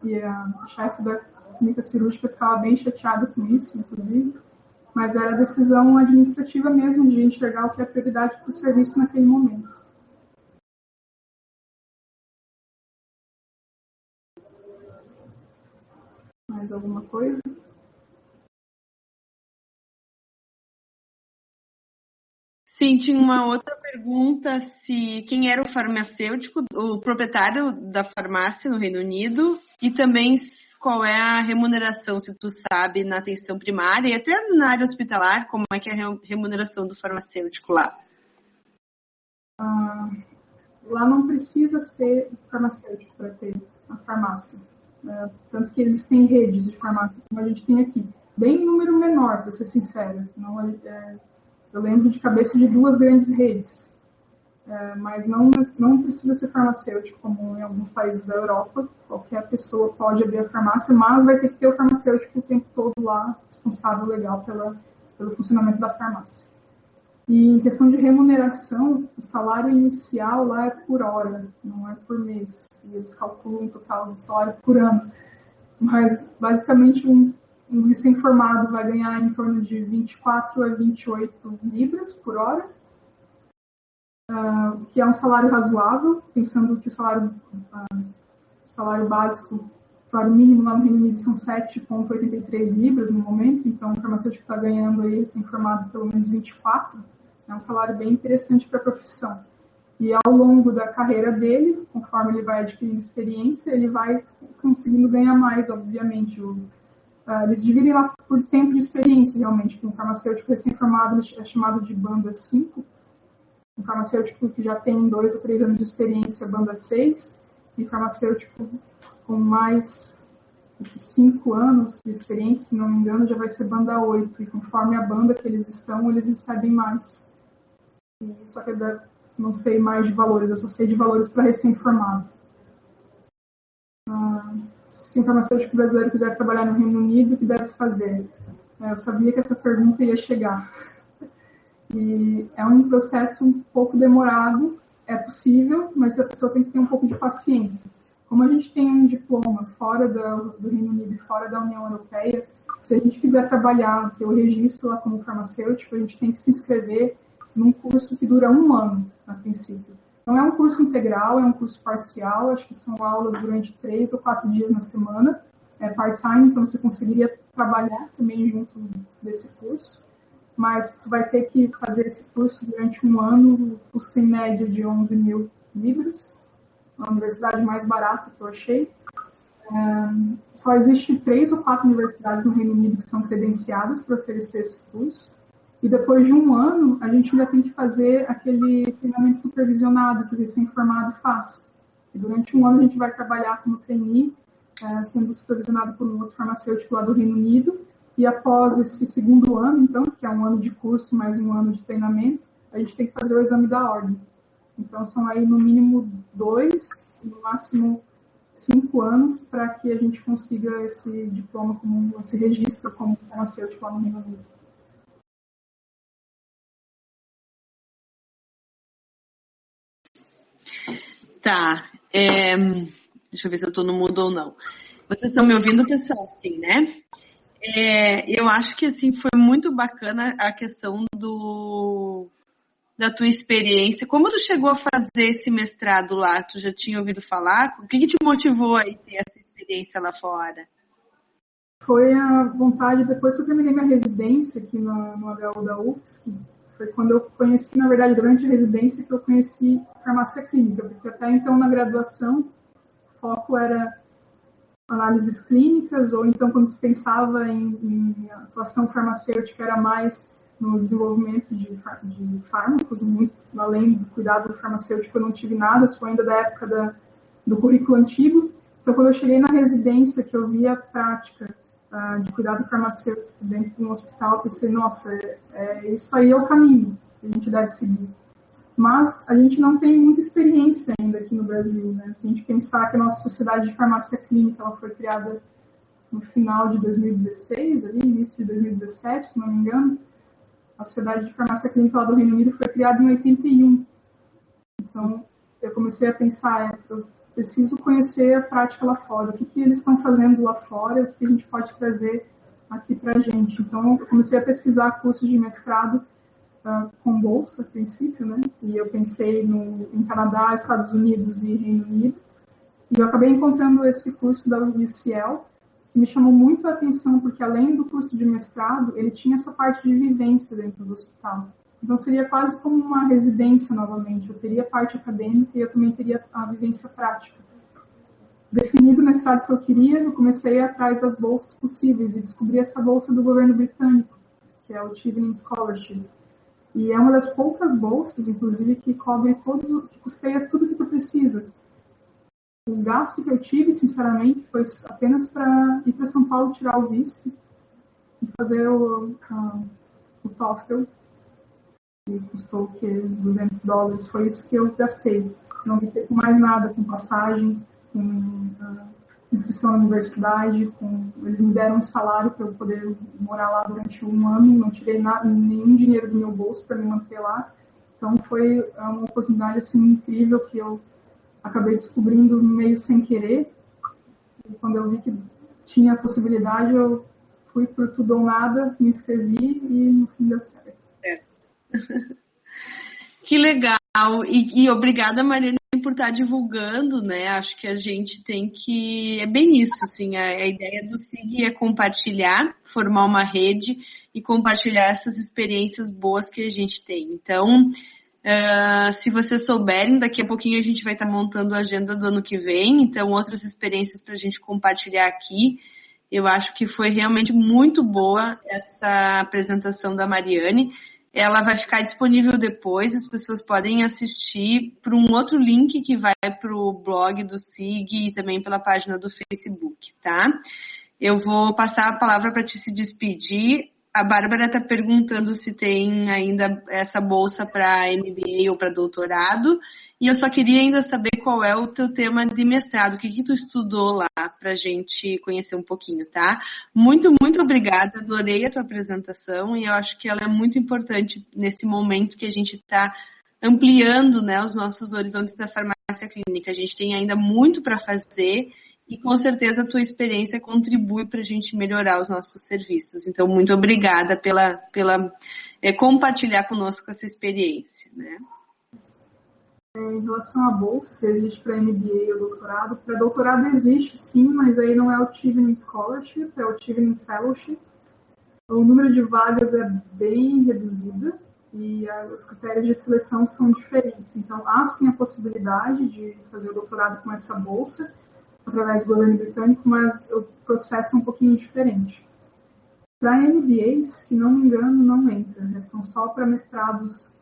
E a chefe da clínica cirúrgica ficava bem chateada com isso, inclusive. mas era decisão administrativa mesmo de enxergar o que é prioridade para o serviço naquele momento. Mais alguma coisa? Sim, tinha uma outra pergunta, se quem era o farmacêutico, o proprietário da farmácia no Reino Unido, e também qual é a remuneração, se tu sabe, na atenção primária e até na área hospitalar, como é que é a remuneração do farmacêutico lá? Lá não precisa ser farmacêutico para ter a farmácia. Tanto que eles têm redes de farmácia, como a gente tem aqui. Bem em número menor, para ser sincera. Eu lembro de cabeça de 2 grandes redes. Mas não precisa ser farmacêutico, como em alguns países da Europa. Qualquer pessoa pode abrir a farmácia, mas vai ter que ter o farmacêutico o tempo todo lá, responsável legal pelo funcionamento da farmácia. E em questão de remuneração, o salário inicial lá é por hora, não é por mês. E eles calculam o total do salário por ano. Mas, basicamente, um recém-formado vai ganhar em torno de 24 a 28 libras por hora, que é um salário razoável, pensando que o salário básico, o salário mínimo lá no Reino Unido são 7,83 libras no momento, então o farmacêutico está ganhando aí, recém-formado, pelo menos 24. É um salário bem interessante para a profissão. E ao longo da carreira dele, conforme ele vai adquirindo experiência, ele vai conseguindo ganhar mais, obviamente. Eles dividem lá por tempo de experiência, realmente. Um farmacêutico recém-formado é chamado de banda 5. Um farmacêutico que já tem 2 a 3 anos de experiência, banda 6. E farmacêutico com mais de 5 anos de experiência, se não me engano, já vai ser banda 8. E conforme a banda que eles estão, eles recebem mais. Só que eu não sei mais de valores, eu só sei de valores para recém-formado. Se um farmacêutico brasileiro quiser trabalhar no Reino Unido, o que deve fazer? Eu sabia que essa pergunta ia chegar. E é um processo um pouco demorado, é possível, mas a pessoa tem que ter um pouco de paciência. Como a gente tem um diploma fora do Reino Unido e fora da União Europeia, se a gente quiser trabalhar, ter o registro lá como farmacêutico, a gente tem que se inscrever num curso que dura 1 ano, a princípio. Não é um curso integral, é um curso parcial, acho que são aulas durante 3 ou 4 dias na semana, é part-time, então você conseguiria trabalhar também junto desse curso, mas tu vai ter que fazer esse curso durante 1 ano, custa em média de 11 mil libras, a universidade mais barata que eu achei. Só existe 3 ou 4 universidades no Reino Unido que são credenciadas para oferecer esse curso. E depois de 1 ano, a gente ainda tem que fazer aquele treinamento supervisionado que o recém-formado faz. E durante 1 ano a gente vai trabalhar como trainee, sendo supervisionado por um outro farmacêutico lá do Reino Unido. E após esse 2º ano, então, que é 1 ano de curso mais 1 ano de treinamento, a gente tem que fazer o exame da ordem. Então são aí no mínimo 2, no máximo 5 anos para que a gente consiga esse diploma, esse registro como farmacêutico lá no Reino Unido. Tá. Deixa eu ver se eu estou no mudo ou não. Vocês estão me ouvindo, pessoal? Sim, né? Eu acho que assim foi muito bacana a questão da tua experiência. Como tu chegou a fazer esse mestrado lá? Tu já tinha ouvido falar? O que te motivou a ter essa experiência lá fora? Foi a vontade, depois que eu terminei minha residência aqui no HU da UFSC, foi quando eu conheci, na verdade, durante a residência, que eu conheci farmácia clínica, porque até então, na graduação, o foco era análises clínicas, ou então, quando se pensava em atuação farmacêutica, era mais no desenvolvimento de fármacos, muito além do cuidado farmacêutico, eu não tive nada, sou ainda da época do currículo antigo. Então, quando eu cheguei na residência, que eu vi a prática de cuidado farmacêutico dentro de um hospital, eu pensei, nossa, isso aí é o caminho que a gente deve seguir. Mas a gente não tem muita experiência ainda aqui no Brasil, né? Se a gente pensar que a nossa sociedade de farmácia clínica ela foi criada no final de 2016, ali, início de 2017, se não me engano, a sociedade de farmácia clínica lá do Reino Unido foi criada em 81. Então, eu comecei a pensar, eu preciso conhecer a prática lá fora, o que eles estão fazendo lá fora, o que a gente pode trazer aqui para a gente. Então, eu comecei a pesquisar cursos de mestrado com bolsa, a princípio, né? E eu pensei em Canadá, Estados Unidos e Reino Unido. E eu acabei encontrando esse curso da UCL, que me chamou muito a atenção, porque além do curso de mestrado, ele tinha essa parte de vivência dentro do hospital. Então, seria quase como uma residência novamente. Eu teria a parte acadêmica e eu também teria a vivência prática. Definido o mestrado que eu queria, eu comecei a ir atrás das bolsas possíveis e descobri essa bolsa do governo britânico, que é o Chevening Scholarship. E é uma das poucas bolsas, inclusive, que cobre que custeia tudo que tu precisa. O gasto que eu tive, sinceramente, foi apenas para ir para São Paulo tirar o visto e fazer o TOEFL, que custou $200. Foi isso que eu gastei. Não gastei com mais nada, com passagem, com inscrição na universidade, eles me deram um salário para eu poder morar lá durante um ano, não tirei nenhum dinheiro do meu bolso para me manter lá. Então foi uma oportunidade assim, incrível que eu acabei descobrindo meio sem querer. E quando eu vi que tinha a possibilidade, eu fui por tudo ou nada, me inscrevi e no fim deu certo. Que legal! E obrigada, Mariane, por estar divulgando, né? Acho que a gente tem que... É bem isso, assim, a ideia do SIG é compartilhar, formar uma rede e compartilhar essas experiências boas que a gente tem. Então, se vocês souberem, daqui a pouquinho a gente vai estar montando a agenda do ano que vem, então outras experiências para a gente compartilhar aqui. Eu acho que foi realmente muito boa essa apresentação da Mariane. Ela vai ficar disponível depois, as pessoas podem assistir por um outro link que vai para o blog do SIG e também pela página do Facebook, tá? Eu vou passar a palavra para te se despedir. A Bárbara está perguntando se tem ainda essa bolsa para MBA ou para doutorado. E eu só queria ainda saber qual é o teu tema de mestrado, o que tu estudou lá, para a gente conhecer um pouquinho, tá? Muito, muito obrigada, adorei a tua apresentação e eu acho que ela é muito importante nesse momento que a gente está ampliando, né, os nossos horizontes da farmácia clínica. A gente tem ainda muito para fazer e com certeza a tua experiência contribui para a gente melhorar os nossos serviços. Então, muito obrigada pela compartilhar conosco essa experiência, né? Em relação à bolsa, se existe para MBA ou doutorado, para doutorado existe sim, mas aí não é o Chevening Scholarship, é o Chevening Fellowship. O número de vagas é bem reduzido e os critérios de seleção são diferentes. Então, há sim a possibilidade de fazer o doutorado com essa bolsa, através do governo britânico, mas o processo é um pouquinho diferente. Para MBAs, se não me engano, não entra. São só para mestrados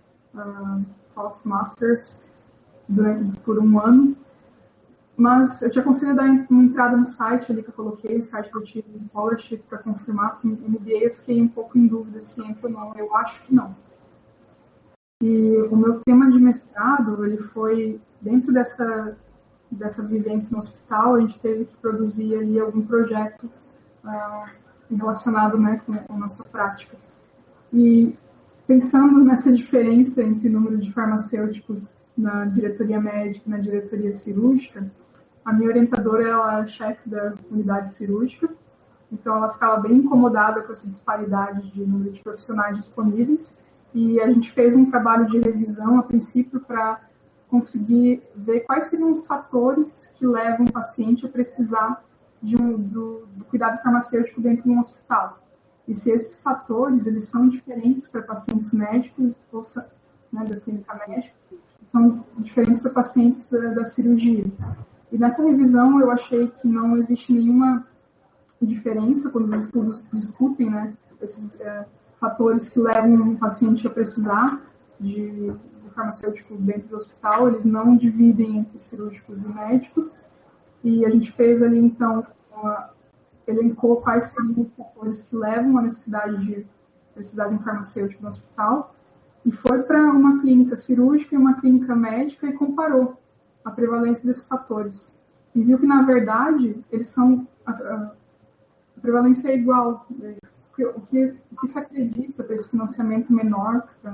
of Masters por um ano. Mas eu te aconselho a dar uma entrada no site ali que eu coloquei, o site do Chevening Scholarship, para confirmar que MBA eu fiquei um pouco em dúvida se entra ou não. Eu acho que não. E o meu tema de mestrado, ele foi dentro dessa vivência no hospital, a gente teve que produzir ali algum projeto relacionado, né, com a nossa prática. E pensando nessa diferença entre o número de farmacêuticos na diretoria médica e na diretoria cirúrgica, a minha orientadora ela é chefe da unidade cirúrgica, então ela ficava bem incomodada com essa disparidade de número de profissionais disponíveis e a gente fez um trabalho de revisão a princípio para conseguir ver quais seriam os fatores que levam o paciente a precisar do cuidado farmacêutico dentro de um hospital. E se esses fatores eles são diferentes para pacientes médicos, ou, né, da clínica médica, são diferentes para pacientes da cirurgia. E nessa revisão eu achei que não existe nenhuma diferença quando os estudos discutem, né, esses fatores que levam o paciente a precisar de farmacêutico dentro do hospital, eles não dividem entre cirúrgicos e médicos, e a gente fez ali, então, elencou quais seriam os fatores que levam à necessidade de precisar de um farmacêutico no hospital, e foi para uma clínica cirúrgica e uma clínica médica e comparou a prevalência desses fatores. E viu que, na verdade, a prevalência é igual. O que se acredita para esse financiamento menor para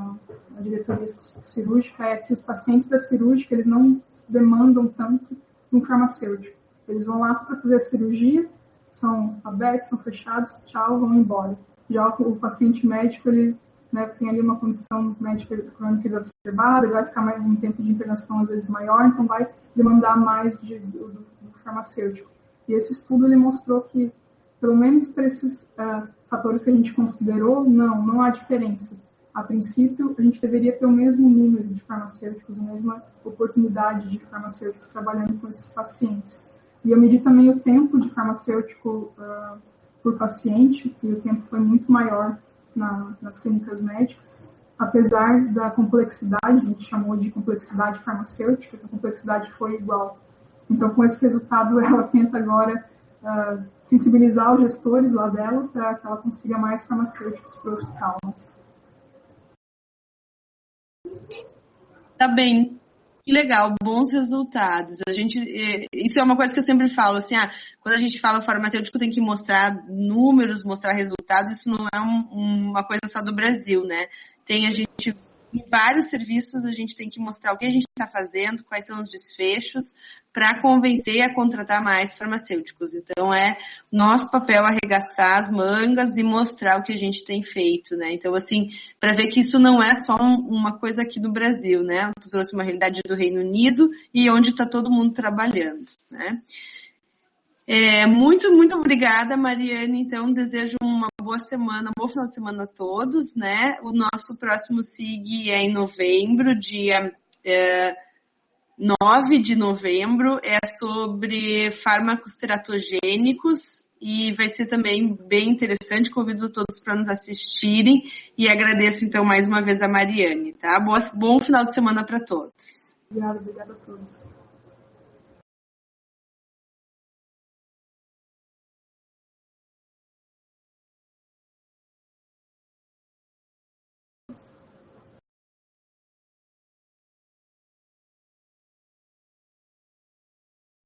a diretoria cirúrgica é que os pacientes da cirúrgica eles não demandam tanto de um farmacêutico. Eles vão lá para fazer a cirurgia, são abertos, são fechados, tchau, vão embora. Já o paciente médico, ele, né, tem ali uma condição médica crônica exacerbada, ele vai ficar mais um tempo de internação às vezes maior, então vai demandar mais do farmacêutico. E esse estudo ele mostrou que, pelo menos para esses fatores que a gente considerou, não há diferença. A princípio, a gente deveria ter o mesmo número de farmacêuticos, a mesma oportunidade de farmacêuticos trabalhando com esses pacientes. E eu medi também o tempo de farmacêutico por paciente, e o tempo foi muito maior nas clínicas médicas, apesar da complexidade, a gente chamou de complexidade farmacêutica, a complexidade foi igual. Então, com esse resultado, ela tenta agora sensibilizar os gestores lá dela para que ela consiga mais farmacêuticos para o hospital. Tá bem. Que legal, bons resultados. Isso é uma coisa que eu sempre falo, assim, quando a gente fala farmacêutico tem que mostrar números, mostrar resultados, isso não é uma coisa só do Brasil, né? Em vários serviços a gente tem que mostrar o que a gente está fazendo, quais são os desfechos, para convencer a contratar mais farmacêuticos. Então, nosso papel arregaçar as mangas e mostrar o que a gente tem feito, né? Então, assim, para ver que isso não é só uma coisa aqui do Brasil, né? Tu trouxe uma realidade do Reino Unido e onde está todo mundo trabalhando, né? Muito, muito obrigada, Mariane. Então, desejo uma boa semana, um bom final de semana a todos, né? O nosso próximo SIG é em novembro, dia 9 de novembro, é sobre fármacos teratogênicos e vai ser também bem interessante. Convido todos para nos assistirem e agradeço, então, mais uma vez a Mariane, tá? Bom final de semana para todos. Obrigada a todos.